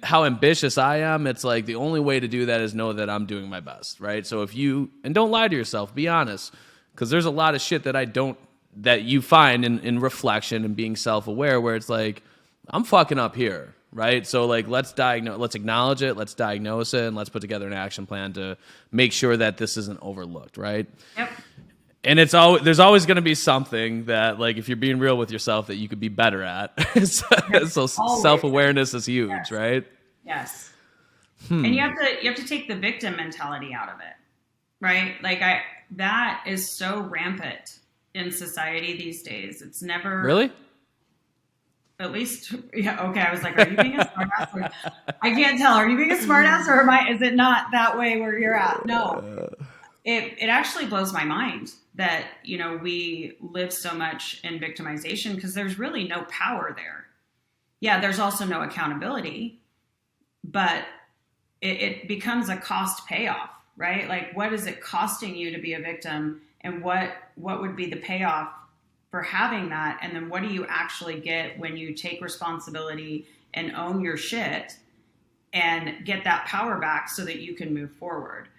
how ambitious I am, it's like the only way to do that is know that I'm doing my best, right? So and don't lie to yourself, be honest, because there's a lot of shit that you find in reflection and being self-aware where it's like, I'm fucking up here, right? So like, let's acknowledge it, let's diagnose it, and let's put together an action plan to make sure that this isn't overlooked, right? Yep. And there's always going to be something that, like, if you're being real with yourself, that you could be better at. So self-awareness is huge, yes. right? Yes. And you have to take the victim mentality out of it, right? Like that is so rampant in society these days. It's never really. At least, yeah. Okay, I was like, are you being a smartass? I can't tell. Are you being a smartass, or is it not that way where you're at? No. It actually blows my mind that, we live so much in victimization because there's really no power there. Yeah, there's also no accountability, but it becomes a cost payoff, right? Like, what is it costing you to be a victim, and what would be the payoff for having that? And then what do you actually get when you take responsibility and own your shit and get that power back so that you can move forward?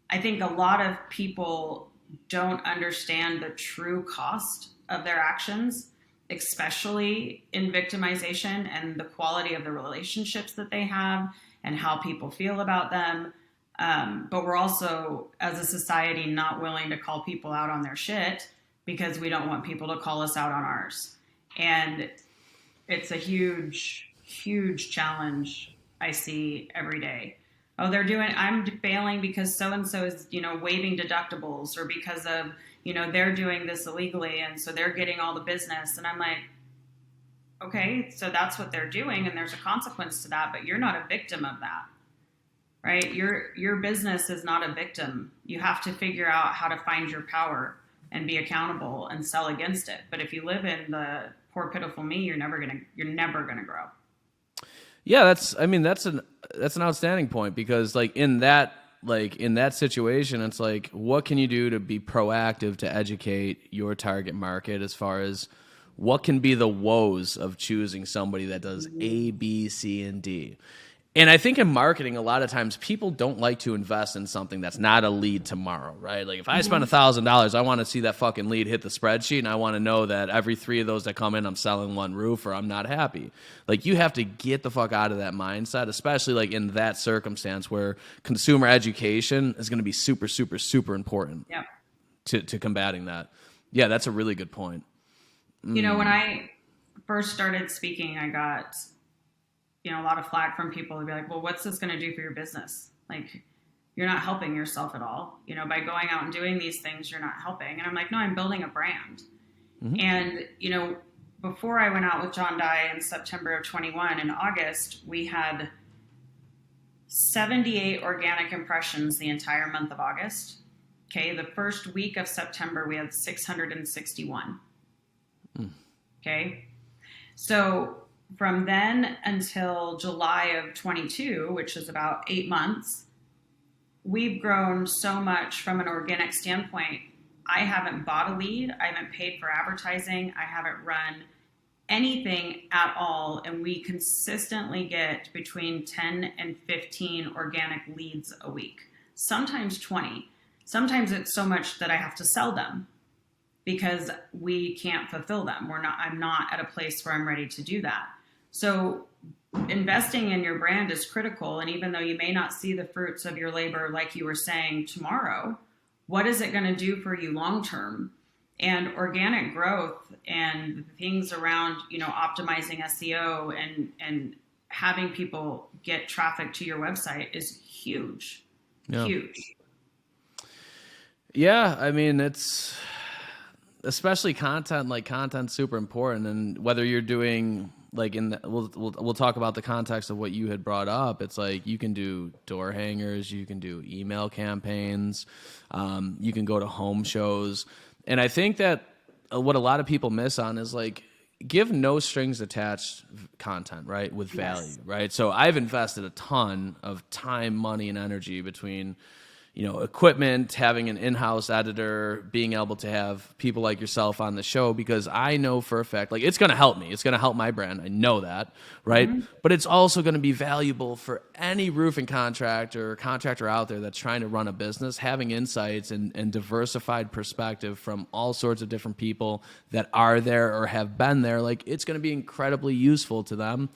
I think a lot of people don't understand the true cost of their actions, especially in victimization, and the quality of the relationships that they have and how people feel about them. But we're also, as a society, not willing to call people out on their shit because we don't want people to call us out on ours. And it's a huge, huge challenge I see every day. Oh, I'm failing because so-and-so is, waiving deductibles, or because of, they're doing this illegally, and so they're getting all the business. And I'm like, okay, so that's what they're doing, and there's a consequence to that, but you're not a victim of that, right? Your business is not a victim. You have to figure out how to find your power and be accountable and sell against it. But if you live in the poor, pitiful me, you're never gonna grow. Yeah, that's an outstanding point, because like in that situation, it's like, what can you do to be proactive to educate your target market as far as what can be the woes of choosing somebody that does A, B, C, and D. And I think in marketing, a lot of times people don't like to invest in something that's not a lead tomorrow, right? Like if I spend $1,000, I want to see that fucking lead hit the spreadsheet, and I want to know that every 3 of those that come in, I'm selling one roof or I'm not happy. Like you have to get the fuck out of that mindset, especially like in that circumstance where consumer education is going to be super, super, super important to combating that. Yeah, that's a really good point. When I first started speaking, I got a lot of flack from people who'd be like, well, what's this going to do for your business? Like, you're not helping yourself at all. By going out and doing these things, you're not helping. And I'm like, no, I'm building a brand. Mm-hmm. And, before I went out with John Dye in September of 21, in August, we had 78 organic impressions the entire month of August. Okay. The first week of September, we had 661. Okay. So from then until July of 22, which is about 8 months, we've grown so much from an organic standpoint. I haven't bought a lead. I haven't paid for advertising. I haven't run anything at all. And we consistently get between 10 and 15 organic leads a week, sometimes 20. Sometimes it's so much that I have to sell them because we can't fulfill them. I'm not at a place where I'm ready to do that. So investing in your brand is critical. And even though you may not see the fruits of your labor, like you were saying, tomorrow, what is it going to do for you long term? And organic growth and things around, optimizing SEO and having people get traffic to your website is huge. Yeah. Huge. Yeah, I mean, it's especially content. Like, content's super important, and whether you're doing like we'll talk about the context of what you had brought up. It's like you can do door hangers, you can do email campaigns, you can go to home shows, and I think that what a lot of people miss on is like give no strings attached content, right, with value, yes. Right? So I've invested a ton of time, money, and energy between equipment, having an in-house editor, being able to have people like yourself on the show, because I know for a fact, like, it's going to help me. It's going to help my brand. I know that, right? Mm-hmm. But it's also going to be valuable for any roofing contractor or contractor out there that's trying to run a business, having insights and diversified perspective from all sorts of different people that are there or have been there. Like, it's going to be incredibly useful to them.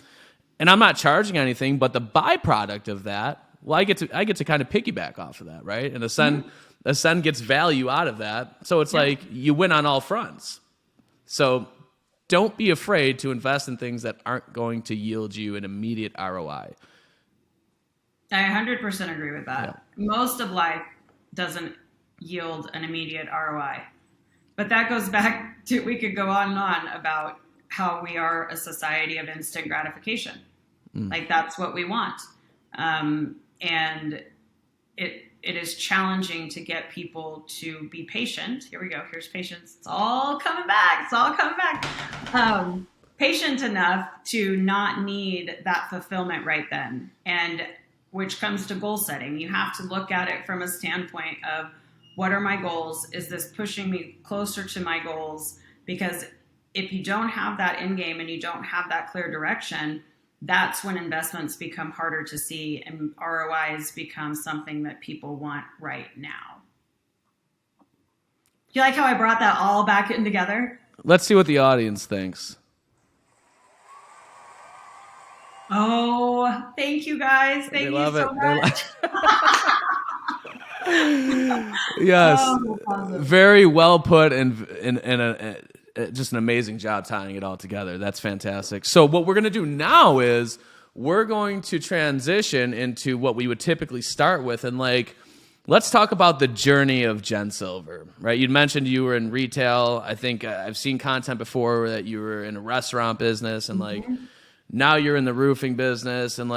And I'm not charging anything, but the byproduct of that, well, I get to kind of piggyback off of that, right? And Ascend gets value out of that. So it's like you win on all fronts. So don't be afraid to invest in things that aren't going to yield you an immediate ROI. I 100% agree with that. Yeah. Most of life doesn't yield an immediate ROI. But that goes back to, we could go on and on about how we are a society of instant gratification. Like, that's what we want. And it is challenging to get people to be patient. Here we go. Here's patience. It's all coming back. Patient enough to not need that fulfillment right then. And which comes to goal setting. You have to look at it from a standpoint of, what are my goals? Is this pushing me closer to my goals? Because if you don't have that end game and you don't have that clear direction, that's when investments become harder to see and ROIs become something that people want right now. Do you like how I brought that all back in together? Let's see what the audience thinks. Oh, thank you guys. Thank you so much. Yes. Very well put and just an amazing job tying it all together. That's fantastic. So what we're going to do now is we're going to transition into what we would typically start with. And let's talk about the journey of Jen Silver, right? You'd mentioned you were in retail. I think I've seen content before that you were in a restaurant business and now you're in the roofing business, and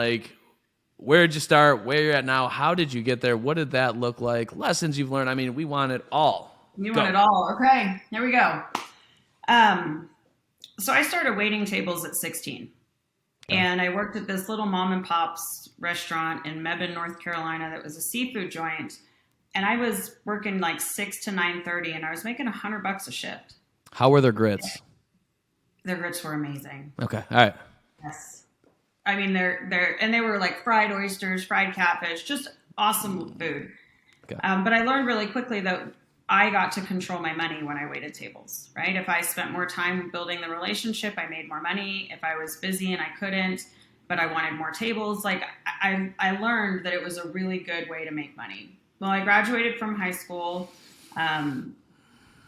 where'd you start? Where you're at now? How did you get there? What did that look like? Lessons you've learned. I mean, we want it all. You want it all. Okay, here we go. So I started waiting tables at 16, and I worked at this little mom and pop's restaurant in Mebane, North Carolina. That was a seafood joint, and I was working 6 to 9:30, and I was making $100 a shift. How were their grits? Their grits were amazing. Okay, all right. Yes, I mean they were fried oysters, fried catfish, just awesome food. Okay. But I learned really quickly that I got to control my money when I waited tables, right? If I spent more time building the relationship, I made more money. If I was busy and I couldn't, but I wanted more tables, I learned that it was a really good way to make money. Well, I graduated from high school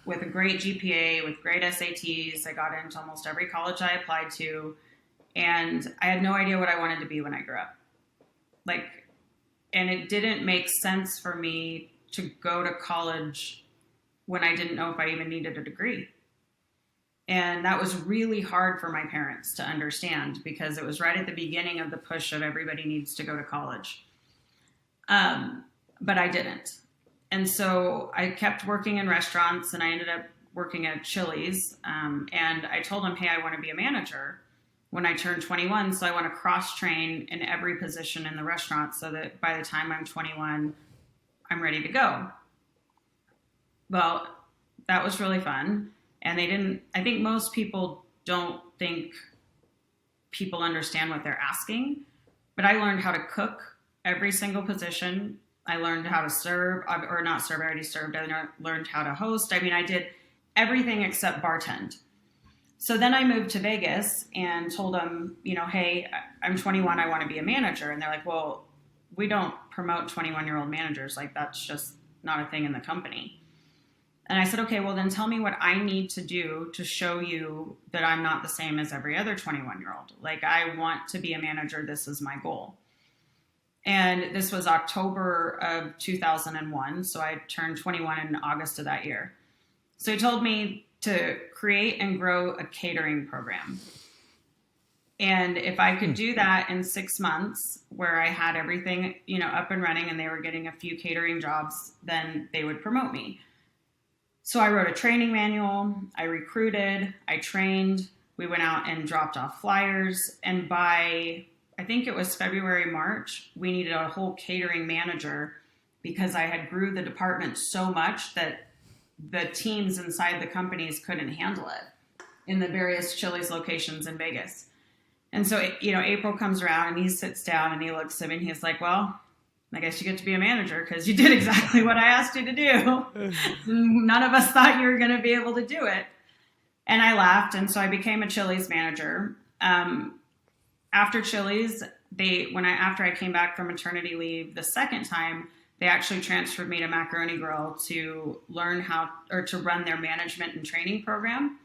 with a great GPA, with great SATs. I got into almost every college I applied to, and I had no idea what I wanted to be when I grew up. And it didn't make sense for me to go to college when I didn't know if I even needed a degree. And that was really hard for my parents to understand, because it was right at the beginning of the push of everybody needs to go to college. But I didn't. And so I kept working in restaurants, and I ended up working at Chili's, and I told him, hey, I want to be a manager when I turn 21, so I want to cross train in every position in the restaurant so that by the time I'm 21, I'm ready to go. Well, that was really fun. And I think most people don't think people understand what they're asking, but I learned how to cook every single position. I learned how to serve, or not serve, I already served. I learned how to host. I mean, I did everything except bartend. So then I moved to Vegas and told them, hey, I'm 21, I want to be a manager. And they're like, well, we don't promote 21-year-old managers. Like, that's just not a thing in the company. And I said, okay, well, then tell me what I need to do to show you that I'm not the same as every other 21-year-old. Like, I want to be a manager. This is my goal. And this was October of 2001. So I turned 21 in August of that year. So he told me to create and grow a catering program. And if I could do that in 6 months, where I had everything, up and running and they were getting a few catering jobs, then they would promote me. So I wrote a training manual, I recruited, I trained, we went out and dropped off flyers. And by, I think it was February, March, we needed a whole catering manager because I had grew the department so much that the teams inside the companies couldn't handle it in the various Chili's locations in Vegas. And so, April comes around and he sits down and he looks at me and he's like, well, I guess you get to be a manager because you did exactly what I asked you to do. None of us thought you were going to be able to do it. And I laughed. And so I became a Chili's manager. After Chili's, after I came back from maternity leave the second time, they actually transferred me to Macaroni Grill to learn to run their management and training program.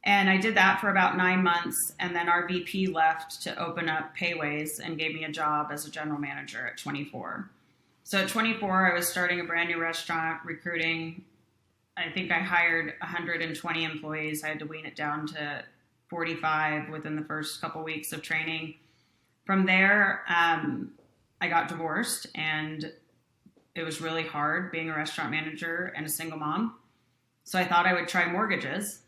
And I did that for about 9 months. And then our VP left to open up Payways and gave me a job as a general manager at 24. So at 24, I was starting a brand new restaurant, recruiting. I think I hired 120 employees. I had to wean it down to 45 within the first couple weeks of training. From there, I got divorced, and it was really hard being a restaurant manager and a single mom. So I thought I would try mortgages.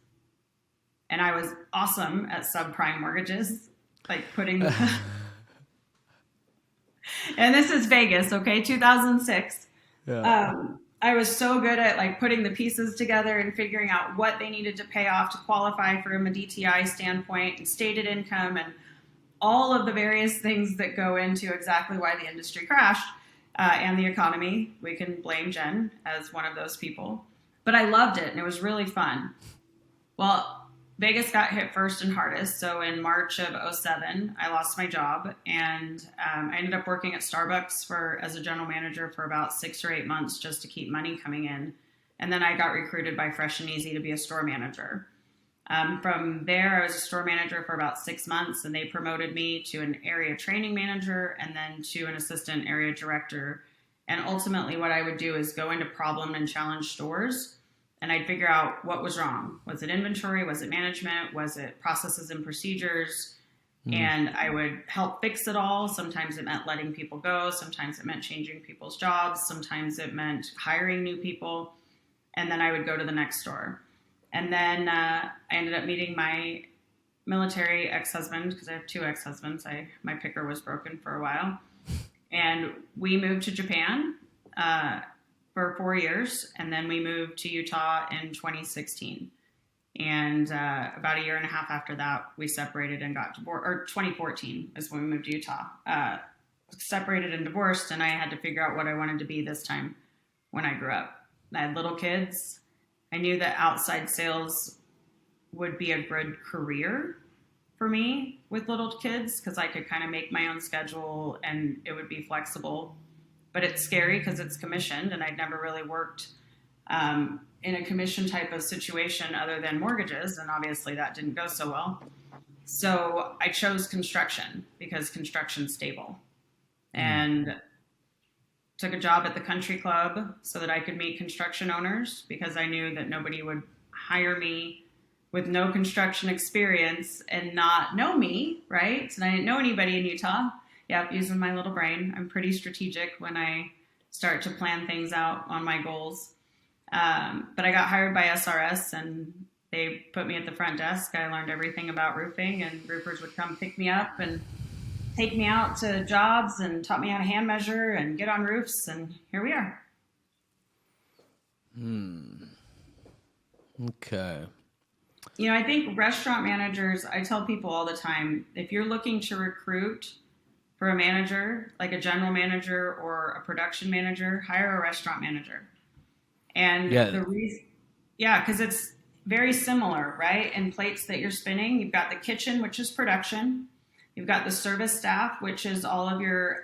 And I was awesome at subprime mortgages, like putting, and this is Vegas, okay, 2006. Yeah. I was so good at like putting the pieces together and figuring out what they needed to pay off to qualify from a DTI standpoint and stated income and all of the various things that go into exactly why the industry crashed and the economy. We can blame Jen as one of those people, but I loved it and it was really fun. Well, Vegas got hit first and hardest. So in March of 2007, I lost my job and I ended up working at Starbucks as a general manager for about 6 or 8 months just to keep money coming in. And then I got recruited by Fresh and Easy to be a store manager. From there, I was a store manager for about 6 months and they promoted me to an area training manager and then to an assistant area director. And ultimately what I would do is go into problem and challenge stores. And I'd figure out what was wrong. Was it inventory? Was it management? Was it processes and procedures? And I would help fix it all. Sometimes it meant letting people go. Sometimes it meant changing people's jobs. Sometimes it meant hiring new people. And then I would go to the next store. And then I ended up meeting my military ex-husband, because I have 2 ex-husbands. My picker was broken for a while. And we moved to Japan for 4 years, and then we moved to Utah in 2016. And about a year and a half after that, we separated and got divorced, or 2014 is when we moved to Utah. Separated and divorced, and I had to figure out what I wanted to be this time when I grew up. I had little kids. I knew that outside sales would be a good career for me with little kids because I could kind of make my own schedule and it would be flexible. But it's scary because it's commissioned, and I'd never really worked in a commission type of situation other than mortgages, and obviously that didn't go so well. So I chose construction because construction's stable, and took a job at the country club so that I could meet construction owners because I knew that nobody would hire me with no construction experience and not know me, right? And I didn't know anybody in Utah. Yep, using my little brain. I'm pretty strategic when I start to plan things out on my goals. But I got hired by SRS and they put me at the front desk. I learned everything about roofing, and roofers would come pick me up and take me out to jobs and taught me how to hand measure and get on roofs. And here we are. Okay. You know, I think restaurant managers, I tell people all the time, if you're looking to recruit for a manager, like a general manager or a production manager, hire a restaurant manager. And Yeah. the reason, yeah, because it's very similar, right? In plates that you're spinning, you've got the kitchen, which is production. You've got the service staff, which is all of your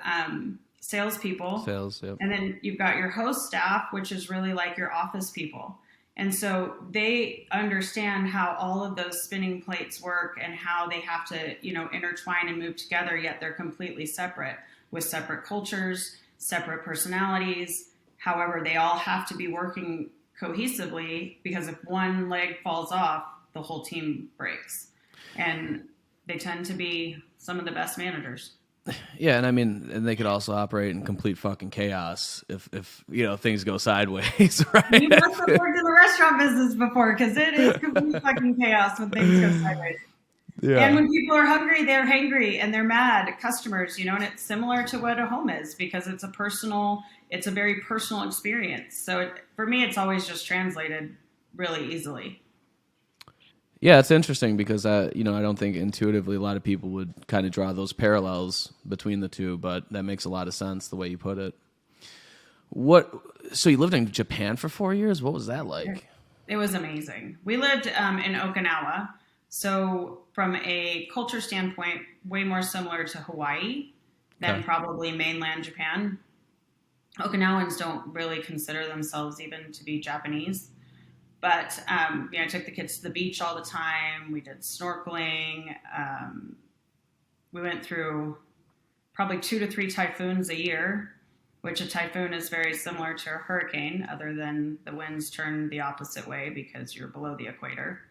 salespeople. Sales. Yep. And then you've got your host staff, which is really like your office people. And so they understand how all of those spinning plates work and how they have to, you know, intertwine and move together, yet they're completely separate with separate cultures, separate personalities. However, they all have to be working cohesively because if one leg falls off, the whole team breaks. And they tend to be some of the best managers. Yeah, and I mean, and they could also operate in complete fucking chaos if you know things go sideways, right? You must have worked in the restaurant business before because it is complete fucking chaos when things go sideways. Yeah. And when people are hungry, they're hangry and they're mad at customers, you know, and it's similar to what a home is because it's a very personal experience. So for me, it's always just translated really easily. Yeah, it's interesting because you know, I don't think intuitively a lot of people would kind of draw those parallels between the two, but that makes a lot of sense the way you put it. So you lived in Japan for 4 years? What was that like? It was amazing. We lived in Okinawa. So from a culture standpoint, way more similar to Hawaii than probably mainland Japan. Okinawans don't really consider themselves even to be Japanese. But you know, I took the kids to the beach all the time. We did snorkeling. We went through probably 2 to 3 typhoons a year, which a typhoon is very similar to a hurricane, other than the winds turn the opposite way because you're below the equator.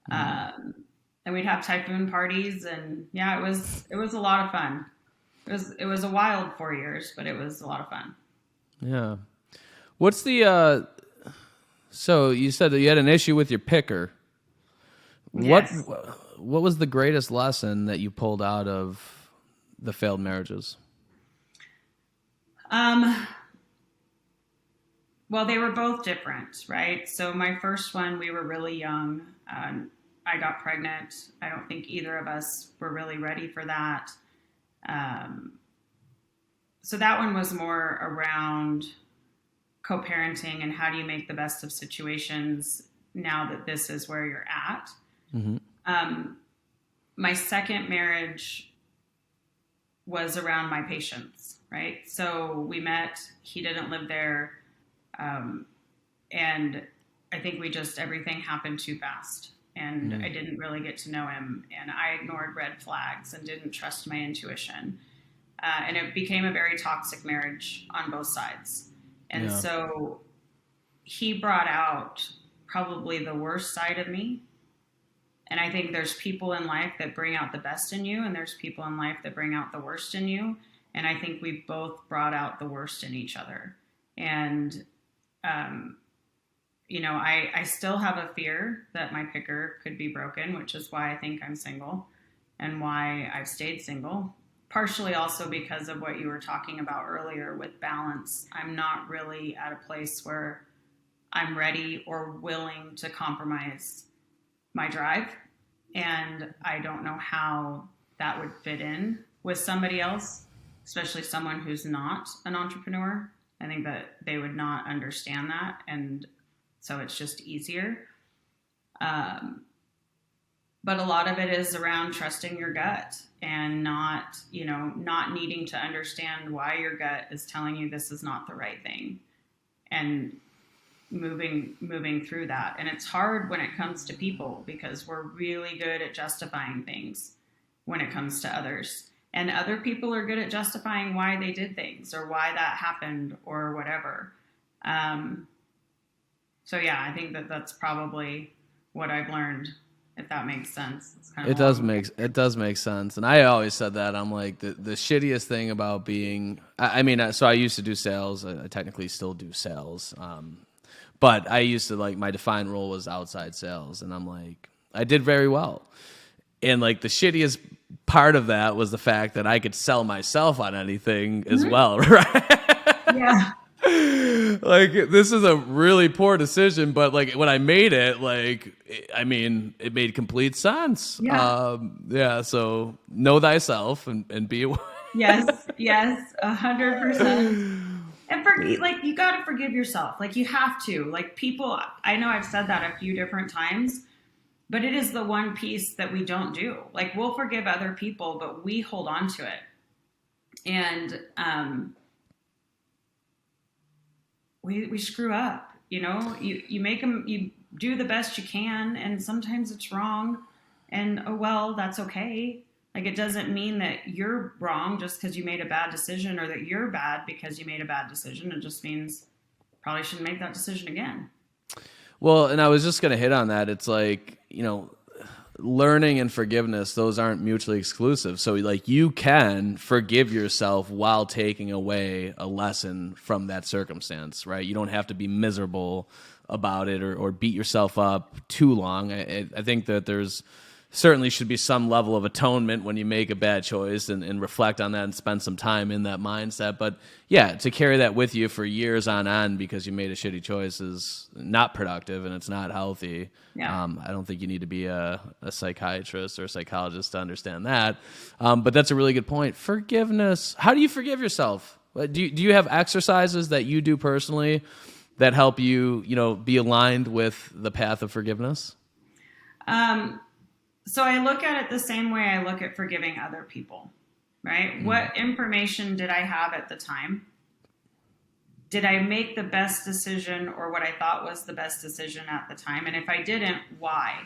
And we'd have typhoon parties, and yeah, it was a lot of fun. It was a wild 4 years, but it was a lot of fun. Yeah. What's the so you said that you had an issue with your picker. Yes. What was the greatest lesson that you pulled out of the failed marriages? Well, they were both different, right? So my first one, we were really young. I got pregnant. I don't think either of us were really ready for that. So that one was more around co-parenting and how do you make the best of situations now that this is where you're at. Mm-hmm. My second marriage was around my patience, right? So we met, he didn't live there. And I think everything happened too fast. And I didn't really get to know him. And I ignored red flags and didn't trust my intuition. And it became a very toxic marriage on both sides. And so he brought out probably the worst side of me. And I think there's people in life that bring out the best in you, and there's people in life that bring out the worst in you. And I think we both brought out the worst in each other. And, you know, I still have a fear that my picker could be broken, which is why I think I'm single and why I've stayed single. Partially also because of what you were talking about earlier with balance. I'm not really at a place where I'm ready or willing to compromise my drive. And I don't know how that would fit in with somebody else, especially someone who's not an entrepreneur. I think that they would not understand that. And so it's just easier. But a lot of it is around trusting your gut and not needing to understand why your gut is telling you this is not the right thing, and moving through that. And it's hard when it comes to people because we're really good at justifying things when it comes to others. And other people are good at justifying why they did things or why that happened or whatever. So yeah, I think that that's probably what I've learned. If that makes sense. It's kind of it does make sense. And I always said that. I'm like, the shittiest thing about being, so I used to do sales. I technically still do sales. But I used to like, my defined role was outside sales, and I'm like, I did very well. And like the shittiest part of that was the fact that I could sell myself on anything as well, right? Yeah. Like, this is a really poor decision, but like when I made it, like, I mean, it made complete sense. Yeah. Yeah. So know thyself and be aware. Yes. Yes. 100%. And like, you got to forgive yourself. Like, you have to. Like, people, I know I've said that a few different times, but it is the one piece that we don't do. Like, we'll forgive other people, but we hold on to it. And we screw up. You know, you make them, you do the best you can, and sometimes it's wrong. And oh well, that's okay. Like, it doesn't mean that you're wrong just because you made a bad decision, or that you're bad because you made a bad decision. It just means probably shouldn't make that decision again. Well, and I was just going to hit on that. It's like, learning and forgiveness, those aren't mutually exclusive. So like, you can forgive yourself while taking away a lesson from that circumstance, right? You don't have to be miserable about it or beat yourself up too long. I think that there's certainly should be some level of atonement when you make a bad choice, and reflect on that and spend some time in that mindset. But yeah, to carry that with you for years on end because you made a shitty choice is not productive, and it's not healthy. Yeah. I don't think you need to be a psychiatrist or a psychologist to understand that. But that's a really good point. Forgiveness. How do you forgive yourself? Do you have exercises that you do personally that help you, be aligned with the path of forgiveness? So I look at it the same way I look at forgiving other people, right? What information did I have at the time? Did I make the best decision, or what I thought was the best decision at the time? And if I didn't, why?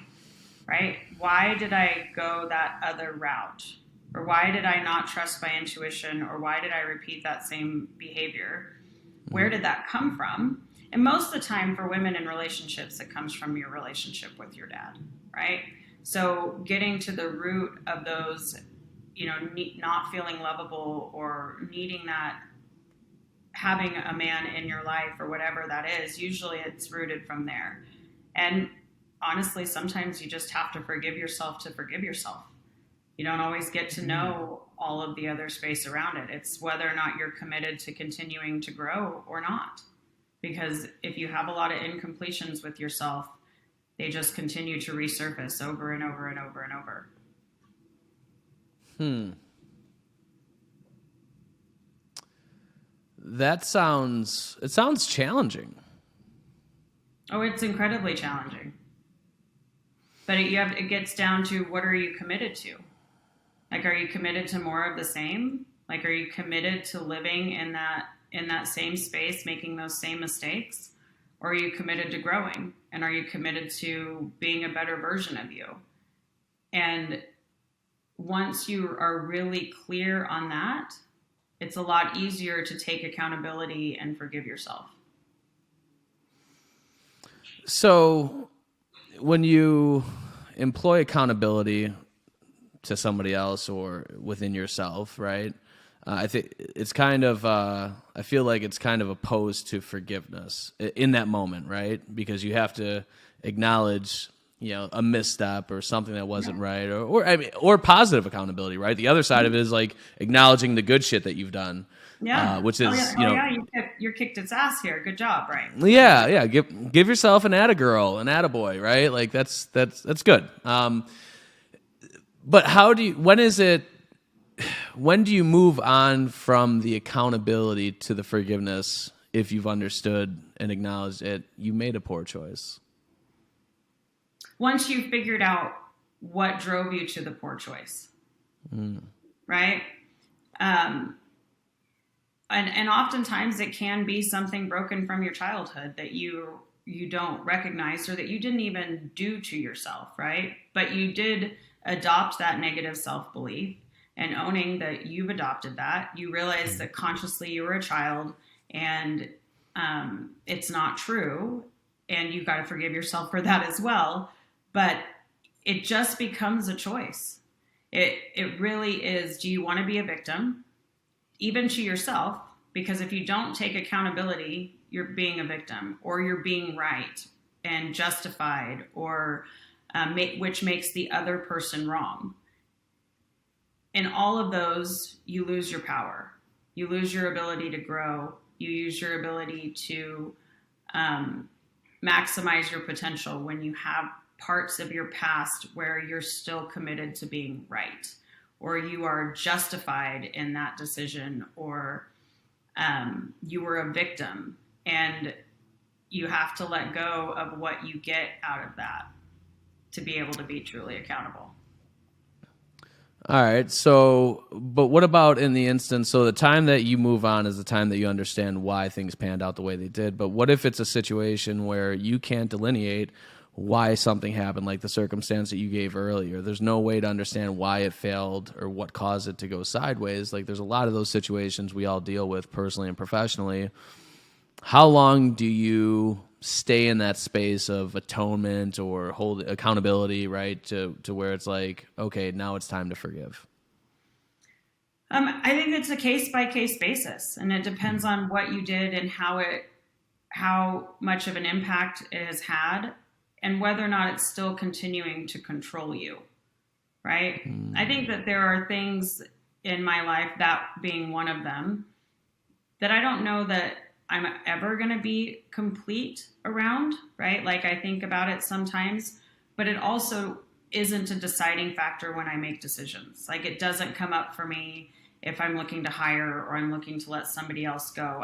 Right? Why did I go that other route? Or why did I not trust my intuition? Or why did I repeat that same behavior? Where did that come from? And most of the time for women in relationships, it comes from your relationship with your dad, right? So getting to the root of those, not feeling lovable, or needing that, having a man in your life or whatever that is, usually it's rooted from there. And honestly, sometimes you just have to forgive yourself to forgive yourself. You don't always get to know all of the other space around it. It's whether or not you're committed to continuing to grow or not. Because if you have a lot of incompletions with yourself, they just continue to resurface over and over and over and over. It sounds challenging. Oh, it's incredibly challenging. But it gets down to, what are you committed to? Like, are you committed to more of the same? Like, are you committed to living in that same space, making those same mistakes? Or are you committed to growing? And are you committed to being a better version of you? And once you are really clear on that, it's a lot easier to take accountability and forgive yourself. So when you employ accountability to somebody else or within yourself, right? I think it's kind of, I feel like it's kind of opposed to forgiveness in that moment, right? Because you have to acknowledge, a misstep or something that wasn't right, or positive accountability, right? The other side of it is like acknowledging the good shit that you've done, which is, you're kicked its ass here. Good job, right? Yeah. Give yourself an attagirl, an attaboy, right? Like that's good. But when do you move on from the accountability to the forgiveness if you've understood and acknowledged it? You made a poor choice. Once you've figured out what drove you to the poor choice, right? And oftentimes it can be something broken from your childhood that you don't recognize, or that you didn't even do to yourself, right? But you did adopt that negative self-belief. And owning that you've adopted that, you realize that consciously you were a child, and it's not true, and you've got to forgive yourself for that as well. But it just becomes a choice. It really is. Do you want to be a victim, even to yourself? Because if you don't take accountability you're being a victim, or you're being right and justified, or which makes the other person wrong. In all of those, you lose your power. You lose your ability to grow. You use your ability to maximize your potential when you have parts of your past where you're still committed to being right, or you are justified in that decision, or you were a victim, and you have to let go of what you get out of that to be able to be truly accountable. All right. So, but what about in the instance? So, the time that you move on is the time that you understand why things panned out the way they did. But what if it's a situation where you can't delineate why something happened, like the circumstance that you gave earlier? There's no way to understand why it failed or what caused it to go sideways. Like, there's a lot of those situations we all deal with personally and professionally. How long do you stay in that space of atonement or hold accountability, right? To where it's like, okay, now it's time to forgive. I think it's a case by case basis, and it depends on what you did and how much of an impact it has had, and whether or not it's still continuing to control you. Right? I think that there are things in my life, that being one of them, that I don't know that I'm ever going to be complete around, right? Like, I think about it sometimes, but it also isn't a deciding factor when I make decisions. Like, it doesn't come up for me if I'm looking to hire or I'm looking to let somebody else go.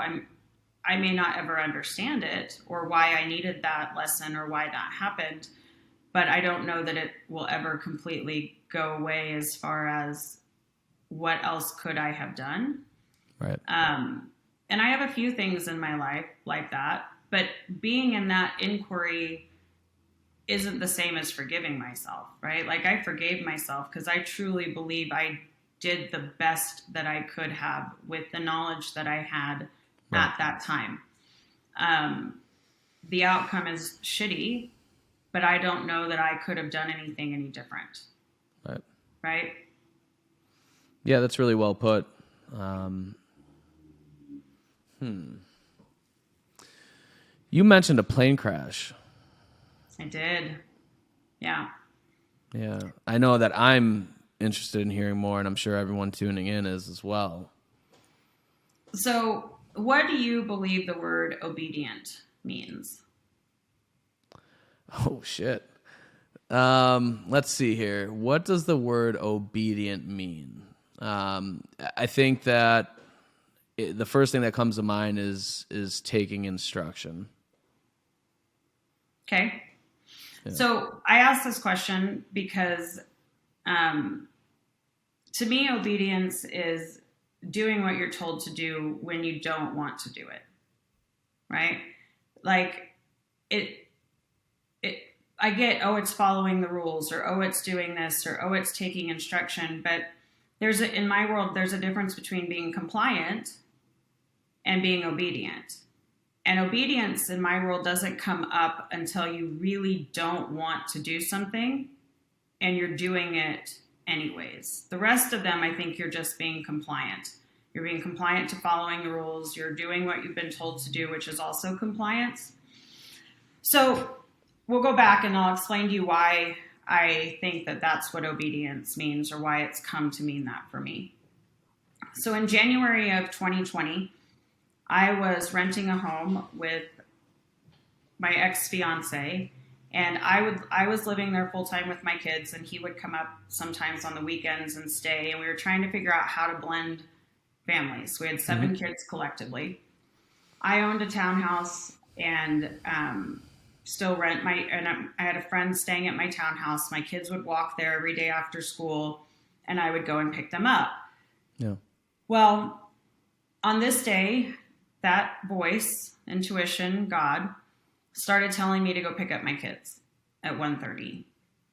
I may not ever understand it or why I needed that lesson or why that happened, but I don't know that it will ever completely go away as far as what else could I have done. Right. And I have a few things in my life like that, but being in that inquiry isn't the same as forgiving myself, right? Like, I forgave myself because I truly believe I did the best that I could have with the knowledge that I had at that time. The outcome is shitty, but I don't know that I could have done anything any different. Right. Right? Yeah, that's really well put. You mentioned a plane crash. I did. Yeah. Yeah. I know that I'm interested in hearing more, and I'm sure everyone tuning in is as well. So, what do you believe the word obedient means? Oh, shit. Let's see here. What does the word obedient mean? I think that the first thing that comes to mind is taking instruction. Okay. Yeah. So I asked this question because to me, obedience is doing what you're told to do when you don't want to do it. Right? Like, I get, oh, it's following the rules, or oh, it's doing this, or oh, it's taking instruction. But in my world, there's a difference between being compliant and being obedient. And obedience in my world doesn't come up until you really don't want to do something and you're doing it anyways. The rest of them, I think you're just being compliant. You're being compliant to following the rules. You're doing what you've been told to do, which is also compliance. So we'll go back and I'll explain to you why I think that that's what obedience means, or why it's come to mean that for me. So in January of 2020, I was renting a home with my ex-fiance, and I was living there full time with my kids, and he would come up sometimes on the weekends and stay, and we were trying to figure out how to blend families. We had 7 kids collectively. I owned a townhouse and still rent I had a friend staying at my townhouse. My kids would walk there every day after school, and I would go and pick them up. Yeah. Well, on this day, that voice, intuition, God, started telling me to go pick up my kids at 1:30.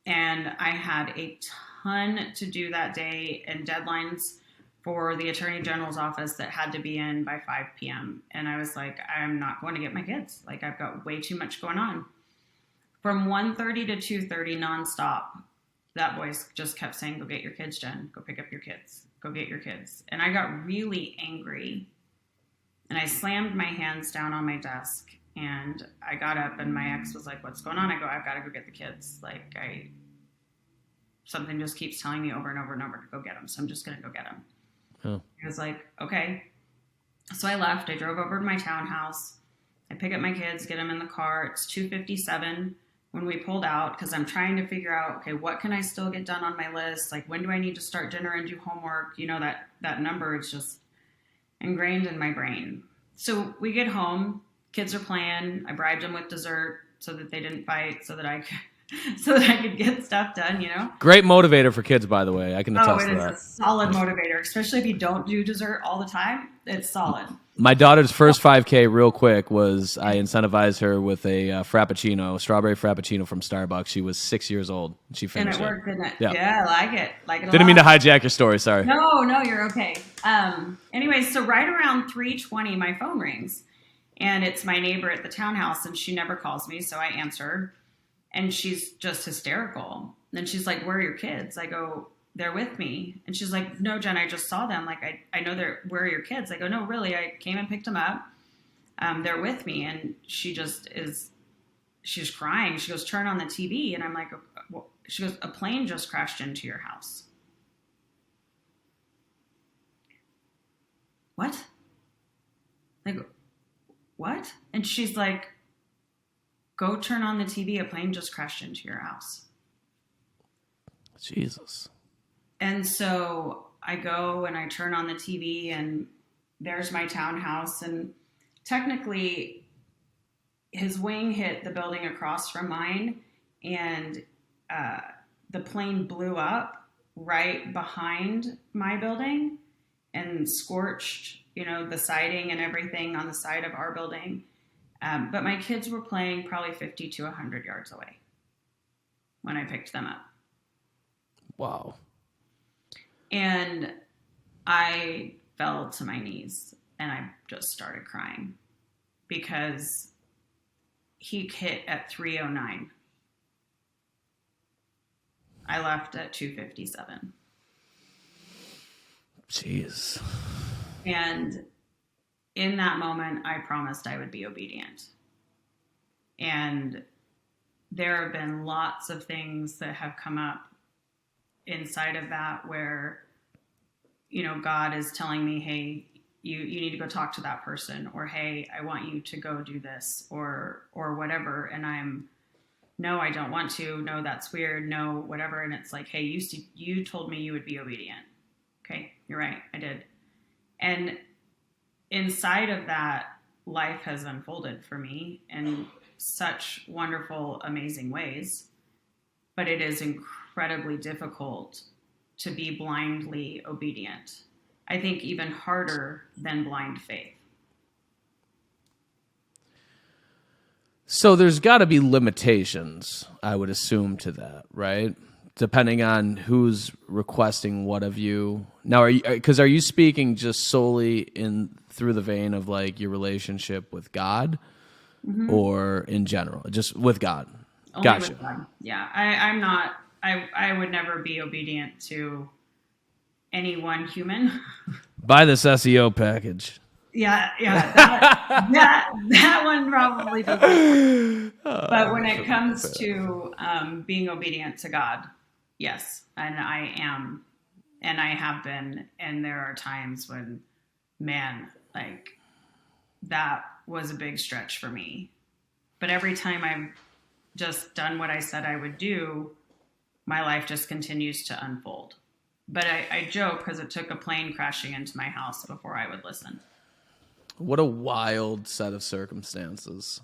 And I had a ton to do that day and deadlines for the Attorney General's office that had to be in by 5 p.m. And I was like, I'm not going to get my kids. Like, I've got way too much going on. From 1:30 to 2:30 nonstop, that voice just kept saying, go get your kids, Jen. Go pick up your kids. Go get your kids. And I got really angry. And I slammed my hands down on my desk and I got up and my ex was like, "What's going on?" I go, "I've got to go get the kids. Like, something just keeps telling me over and over and over to go get them. So I'm just going to go get them." Oh. I was like, "Okay." So I left. I drove over to my townhouse. I pick up my kids, get them in the car. It's 2:57 when we pulled out because I'm trying to figure out, okay, what can I still get done on my list? Like, when do I need to start dinner and do homework? You know, that number is just ingrained in my brain. So we get home. Kids are playing. I bribed them with dessert so that they didn't fight, so that I could get stuff done, you know? Great motivator for kids, by the way. I can Oh, attest it to is that. a solid motivator, especially if you don't do dessert all the time. It's solid. My daughter's first 5K, real quick, was I incentivized her with a Frappuccino, strawberry Frappuccino from Starbucks. She was 6 years old. She And finished it worked, didn't it? Yeah. Yeah, I like it. Like it a Didn't mean lot. to hijack your story. Sorry. No, you're okay. Anyway, so right around 3:20, my phone rings. And it's my neighbor at the townhouse, and she never calls me, so I answer. And she's just hysterical. And she's like, "Where are your kids?" I go, "They're with me." And she's like, "No, Jen, I just saw them. Like, I know where are your kids?" I go, "No, really, I came and picked them up. They're with me." And she's crying. She goes, "Turn on the TV." And I'm like, she goes, "A plane just crashed into your house." What? Like, what? And she's like, "Go turn on the TV. A plane just crashed into your house." Jesus. And so I go and I turn on the TV, and there's my townhouse. And technically, his wing hit the building across from mine, and the plane blew up right behind my building and scorched, the siding and everything on the side of our building. But my kids were playing probably 50 to 100 yards away when I picked them up. Wow. And I fell to my knees and I just started crying because he hit at 3:09. I left at 2:57. Jeez. And in that moment, I promised I would be obedient. And there have been lots of things that have come up inside of that where, God is telling me, "Hey, you need to go talk to that person," or, "Hey, I want you to go do this," or whatever. And no, I don't want to. No, that's weird. No, whatever. And it's like, "Hey, you told me you would be obedient." Okay, you're right. I did. And inside of that, life has unfolded for me in such wonderful, amazing ways. But it is incredibly difficult to be blindly obedient. I think even harder than blind faith. So there's got to be limitations, I would assume, to that, right? Depending on who's requesting what of you. Now, are you speaking just solely through the vein of like your relationship with God, or in general, just with God? Only Gotcha. with God. Yeah, I'm not. I would never be obedient to any one human. Buy this SEO package. Yeah, that one probably doesn't. But when it comes to being obedient to God, yes, and I am, and I have been, and there are times when, man, like that was a big stretch for me. But every time I've just done what I said I would do, my life just continues to unfold. But I joke because it took a plane crashing into my house before I would listen. What a wild set of circumstances.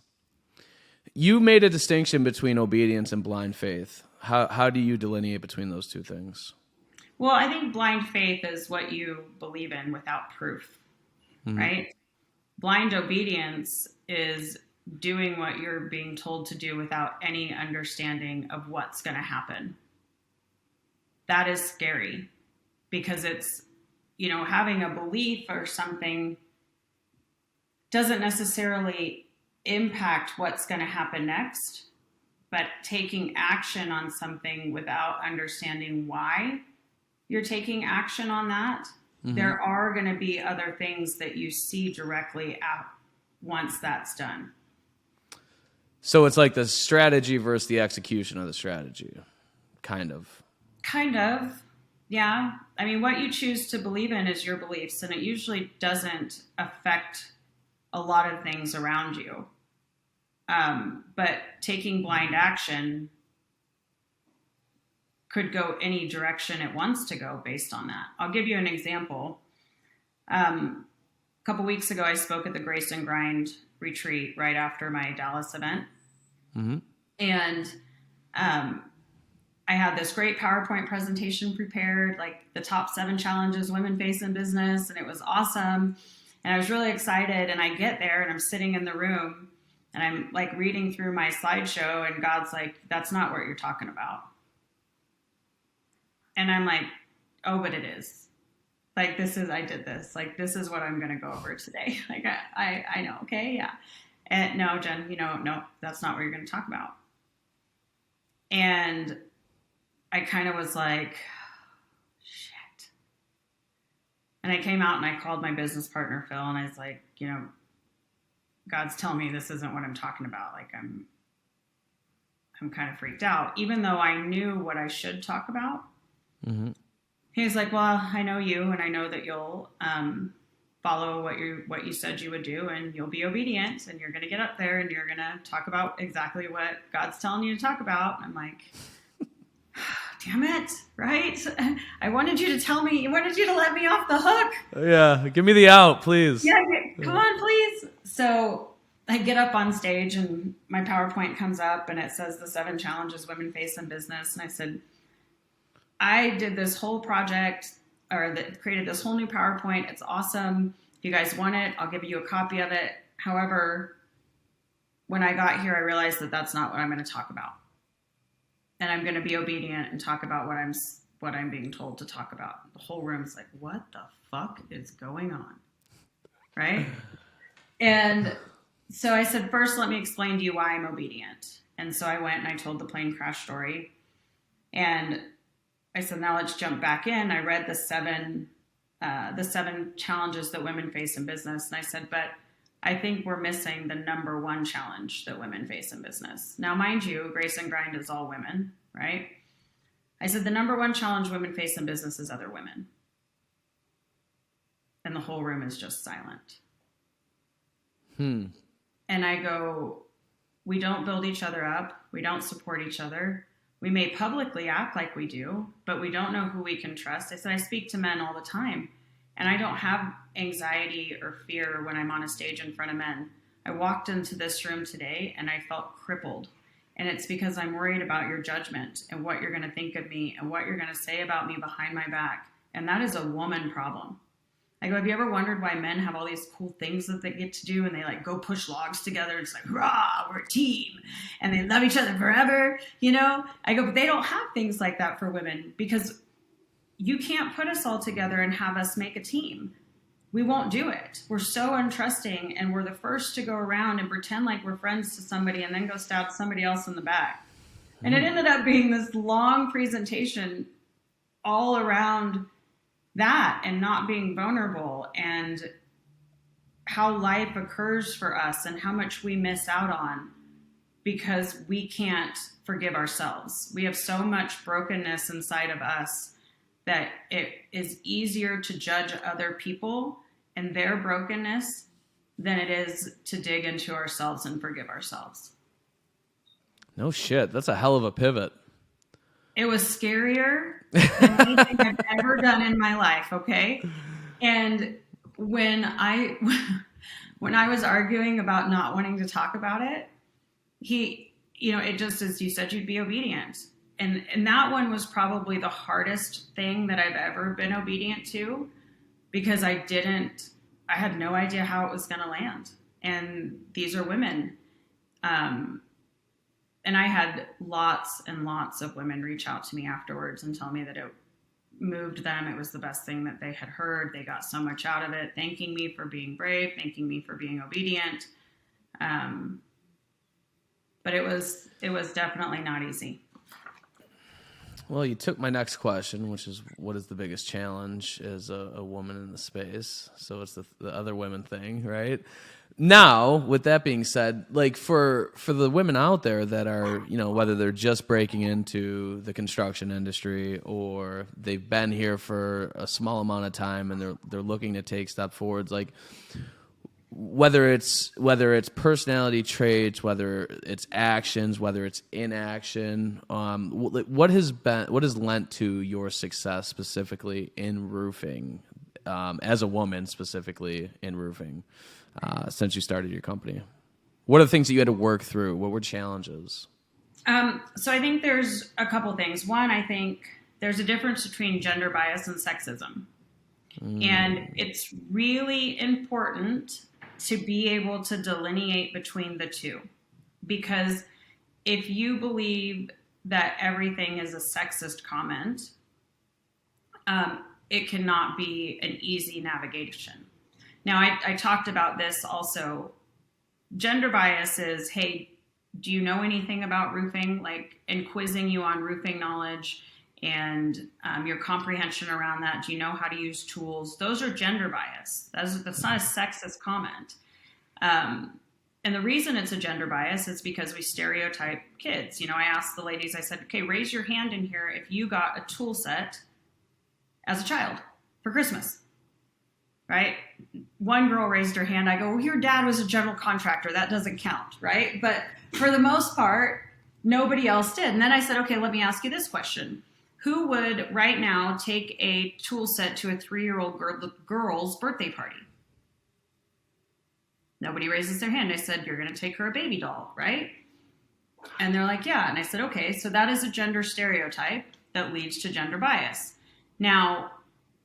You made a distinction between obedience and blind faith. How do you delineate between those two things? Well, I think blind faith is what you believe in without proof, right? Blind obedience is doing what you're being told to do without any understanding of what's going to happen. That is scary because it's, having a belief or something doesn't necessarily impact what's going to happen next, but taking action on something without understanding why you're taking action on that there are going to be other things that you see directly once that's done. So it's like the strategy versus the execution of the strategy, kind of. Kind of, yeah. I mean, what you choose to believe in is your beliefs, and it usually doesn't affect a lot of things around you. But taking blind action could go any direction it wants to go based on that. I'll give you an example. A couple weeks ago, I spoke at the Grace and Grind retreat right after my Dallas event. And I had this great PowerPoint presentation prepared, like the top 7 challenges women face in business, and it was awesome. And I was really excited, and I get there and I'm sitting in the room and I'm like reading through my slideshow, and God's like, that's not what you're talking about. And I'm like, oh, but it is. Like, I did this. Like, this is what I'm going to go over today. Like, I know. Okay. Yeah. And no, Jen, no, that's not what you're going to talk about. And I kind of was like, shit. And I came out and I called my business partner, Phil, and I was like, God's telling me this isn't what I'm talking about. Like, I'm kind of freaked out, even though I knew what I should talk about. He was like, well, I know you, and I know that you'll follow what you said you would do, and you'll be obedient, and you're going to get up there and you're going to talk about exactly what God's telling you to talk about. I'm like, damn it, right? I wanted you to tell me, you wanted you to let me off the hook. Yeah, give me the out, please. Yeah, come on, please. So I get up on stage and my PowerPoint comes up and it says the 7 challenges women face in business. And I said, I did this whole project created this whole new PowerPoint. It's awesome. If you guys want it, I'll give you a copy of it. However, when I got here, I realized that that's not what I'm going to talk about. And I'm going to be obedient and talk about what I'm being told to talk about. The whole room's like, what the fuck is going on? Right? And so I said, first, let me explain to you why I'm obedient. And so I went and I told the plane crash story. And I said, now let's jump back in. I read the seven challenges that women face in business. And I said, but I think we're missing the number 1 challenge that women face in business. Now, mind you, Grace and Grind is all women, right? I said, the number 1 challenge women face in business is other women. And the whole room is just silent. And I go, we don't build each other up. We don't support each other. We may publicly act like we do, but we don't know who we can trust. I said, I speak to men all the time, and I don't have anxiety or fear when I'm on a stage in front of men. I walked into this room today and I felt crippled. And it's because I'm worried about your judgment and what you're going to think of me and what you're going to say about me behind my back. And that is a woman problem. I go, have you ever wondered why men have all these cool things that they get to do, and they like go push logs together? It's like, rah, we're a team and they love each other forever. I go, but they don't have things like that for women, because you can't put us all together and have us make a team. We won't do it. We're so untrusting, and we're the first to go around and pretend like we're friends to somebody and then go stab somebody else in the back. And it ended up being this long presentation all around that and not being vulnerable and how life occurs for us and how much we miss out on because we can't forgive ourselves. We have so much brokenness inside of us that it is easier to judge other people and their brokenness than it is to dig into ourselves and forgive ourselves. No shit. That's a hell of a pivot. It was scarier than anything I've ever done in my life, okay? And when I was arguing about not wanting to talk about it, it just, as you said, you'd be obedient. And that one was probably the hardest thing that I've ever been obedient to, because I had no idea how it was going to land. And these are women. And I had lots and lots of women reach out to me afterwards and tell me that it moved them. It was the best thing that they had heard. They got so much out of it, thanking me for being brave, thanking me for being obedient. But it was definitely not easy. Well, you took my next question, which is what is the biggest challenge as a woman in the space? So it's the other women thing, right? Now, with that being said, like for the women out there that are, whether they're just breaking into the construction industry or they've been here for a small amount of time and they're looking to take step forwards, like whether it's personality traits, whether it's actions, whether it's inaction, what has lent to your success specifically in roofing, as a woman specifically in roofing, since you started your company? What are the things that you had to work through? What were challenges? So I think there's a couple things. One, I think there's a difference between gender bias and sexism. And it's really important to be able to delineate between the two. Because if you believe that everything is a sexist comment, it cannot be an easy navigation. Now, I talked about this also. Gender bias is, hey, do you know anything about roofing? Like, and quizzing you on roofing knowledge and your comprehension around that. Do you know how to use tools? Those are gender bias. That's not a sexist comment. And the reason it's a gender bias is because we stereotype kids. I asked the ladies, I said, okay, raise your hand in here if you got a tool set as a child for Christmas, right? One girl raised her hand. I go, well, your dad was a general contractor. That doesn't count, right? But for the most part, nobody else did. And then I said, okay, let me ask you this question. Who would right now take a tool set to a 3-year-old girl's birthday party? Nobody raises their hand. I said, you're going to take her a baby doll, right? And they're like, yeah. And I said, okay, so that is a gender stereotype that leads to gender bias. Now,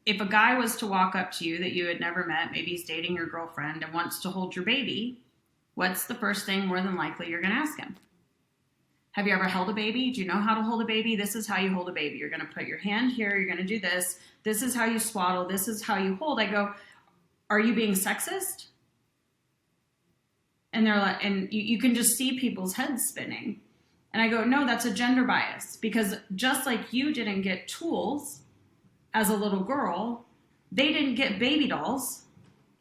if a guy was to walk up to you that you had never met, maybe he's dating your girlfriend and wants to hold your baby, what's the first thing more than likely you're going to ask him? Have you ever held a baby? Do you know how to hold a baby? This is how you hold a baby. You're going to put your hand here. You're going to do this. This is how you swaddle. This is how you hold. I go, are you being sexist? And they're like, and you can just see people's heads spinning. And I go, no, that's a gender bias, because just like you didn't get tools as a little girl, they didn't get baby dolls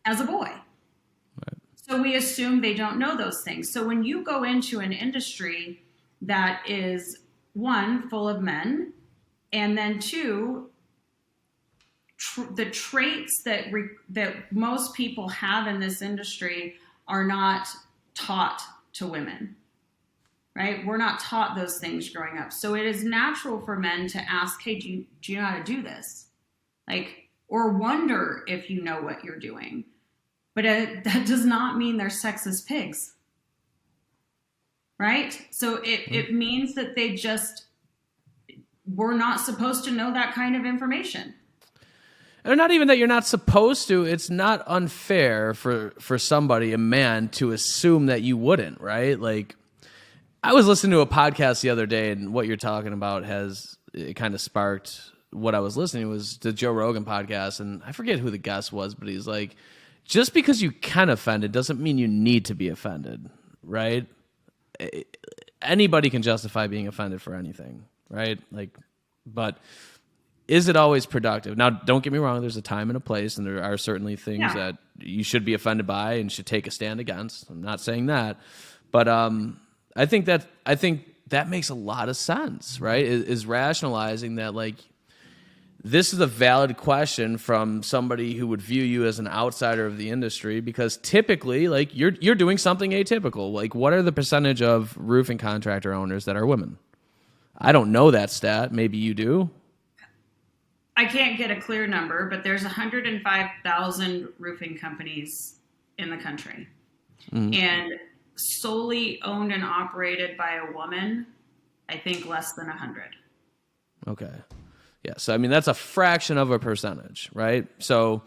as a boy. Right. So we assume they don't know those things. So when you go into an industry that is, one, full of men, and then two, the traits that most people have in this industry are not taught to women, right? We're not taught those things growing up. So it is natural for men to ask, hey, do you know how to do this? Like, or wonder if you know what you're doing. But that does not mean they're sexist pigs, right? So it means that they just were not supposed to know that kind of information. Or not even that you're not supposed to. It's not unfair for somebody, a man, to assume that you wouldn't, right? Like, I was listening to a podcast the other day, and what you're talking about it kind of sparked what I was listening to. Was the Joe Rogan podcast, and I forget who the guest was, but he's like, just because you can offend it doesn't mean you need to be offended, right? Anybody can justify being offended for anything, right? Like, but is it always productive? Now, don't get me wrong. There's a time and a place, and there are certainly things that you should be offended by and should take a stand against. I'm not saying that, but I think that makes a lot of sense, right? Is rationalizing that, like, this is a valid question from somebody who would view you as an outsider of the industry, because typically, like, you're doing something atypical. Like, what are the percentage of roofing contractor owners that are women? I don't know that stat. Maybe you do. I can't get a clear number, but there's 105,000 roofing companies in the country. Mm-hmm. And solely owned and operated by a woman, I think less than 100. Okay. Yeah. So, I mean, that's a fraction of a percentage, right? So,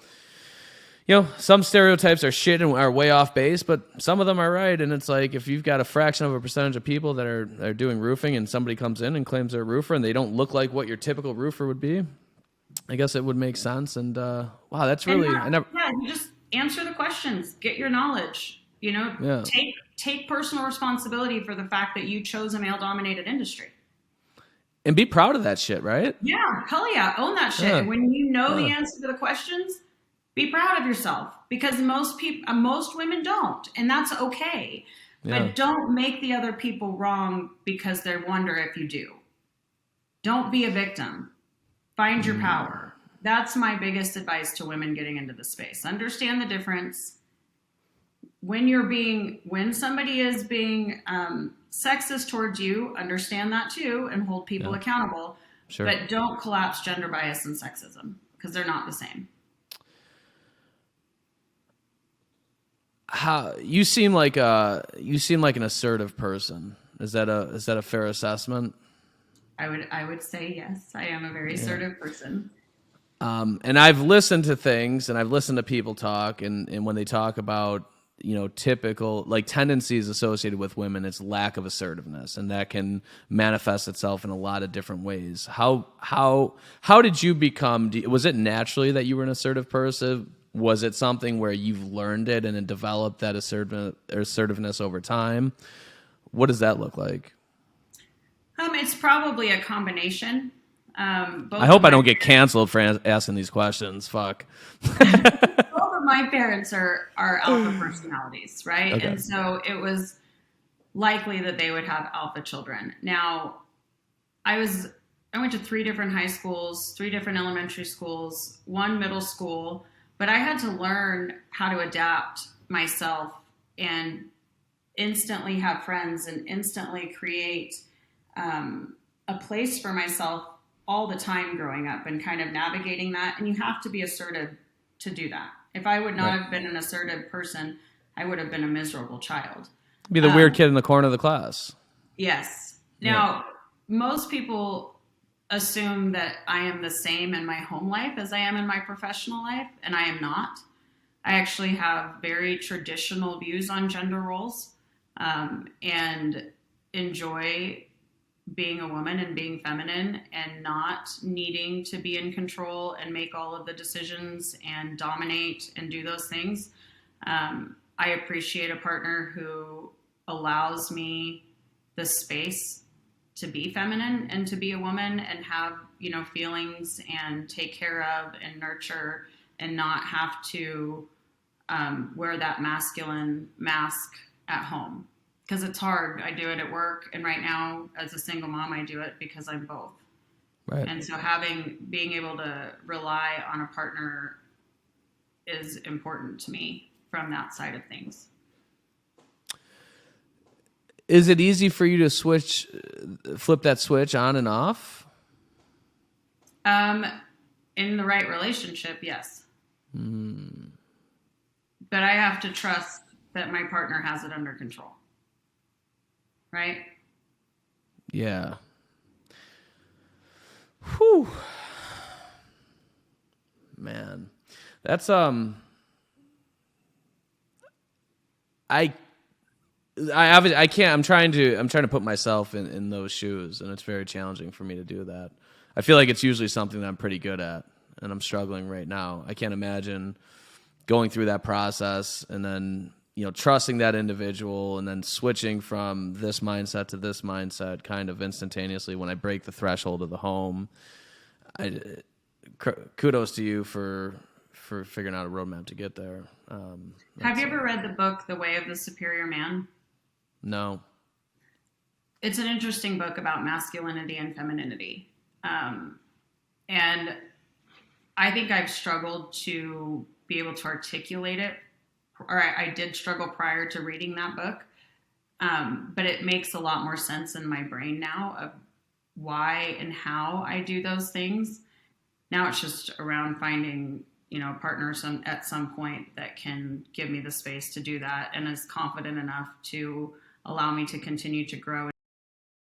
some stereotypes are shit and are way off base, but some of them are right. And it's like, if you've got a fraction of a percentage of people that are doing roofing, and somebody comes in and claims they're a roofer and they don't look like what your typical roofer would be, I guess it would make sense. And wow, that's really... you just answer the questions, get your knowledge, take personal responsibility for the fact that you chose a male-dominated industry. And be proud of that shit, right? Yeah, hell yeah, own that shit. Yeah. And when you know the Yeah. answer to the questions, be proud of yourself because most women don't, and that's okay. Yeah. But don't make the other people wrong because they wonder if you do. Don't be a victim. Find your power. That's my biggest advice to women getting into the space. Understand the difference. When somebody is being sexist towards you, understand that too and hold people Yeah. accountable. Sure. But don't collapse gender bias and sexism because they're not the same. How you seem like an assertive person. Is that a fair assessment? I would say yes. I am a very assertive person. And I've listened to things, and I've listened to people talk, and when they talk about, typical like tendencies associated with women, it's lack of assertiveness, and that can manifest itself in a lot of different ways. How did you become? Was it naturally that you were an assertive person? Was it something where you've learned it and it developed that assertiveness over time? What does that look like? It's probably a combination. I hope I don't get canceled for asking these questions. Fuck. Both of my parents are alpha personalities, right? Okay. And so it was likely that they would have alpha children. Now, I went to 3 different high schools, 3 different elementary schools, 1 middle school, but I had to learn how to adapt myself and instantly have friends and instantly create a place for myself all the time growing up and kind of navigating that. And you have to be assertive to do that. If I would not have been an assertive person, I would have been a miserable child. Be the weird kid in the corner of the class. Yes. Now, most people assume that I am the same in my home life as I am in my professional life, and I am not. I actually have very traditional views on gender roles and enjoy being a woman and being feminine and not needing to be in control and make all of the decisions and dominate and do those things. I appreciate a partner who allows me the space to be feminine and to be a woman and have, feelings and take care of and nurture and not have to wear that masculine mask at home. Because it's hard. I do it at work, and right now, as a single mom, I do it because I'm both. Right. And so being able to rely on a partner is important to me from that side of things. Is it easy for you to flip that switch on and off? In the right relationship, yes. But I have to trust that my partner has it under control. Right? Yeah. Whew. Man. That's I can't. I'm trying to put myself in those shoes, and it's very challenging for me to do that. I feel like it's usually something that I'm pretty good at, and I'm struggling right now. I can't imagine going through that process and then trusting that individual and then switching from this mindset to this mindset kind of instantaneously when I break the threshold of the home. Kudos to you for figuring out a roadmap to get there. Have you ever read the book, The Way of the Superior Man? No. It's an interesting book about masculinity and femininity. And I think I've struggled to be able to articulate it, or I did struggle prior to reading that book. But it makes a lot more sense in my brain now of why and how I do those things. Now it's just around finding, a partner at some point that can give me the space to do that and is confident enough to allow me to continue to grow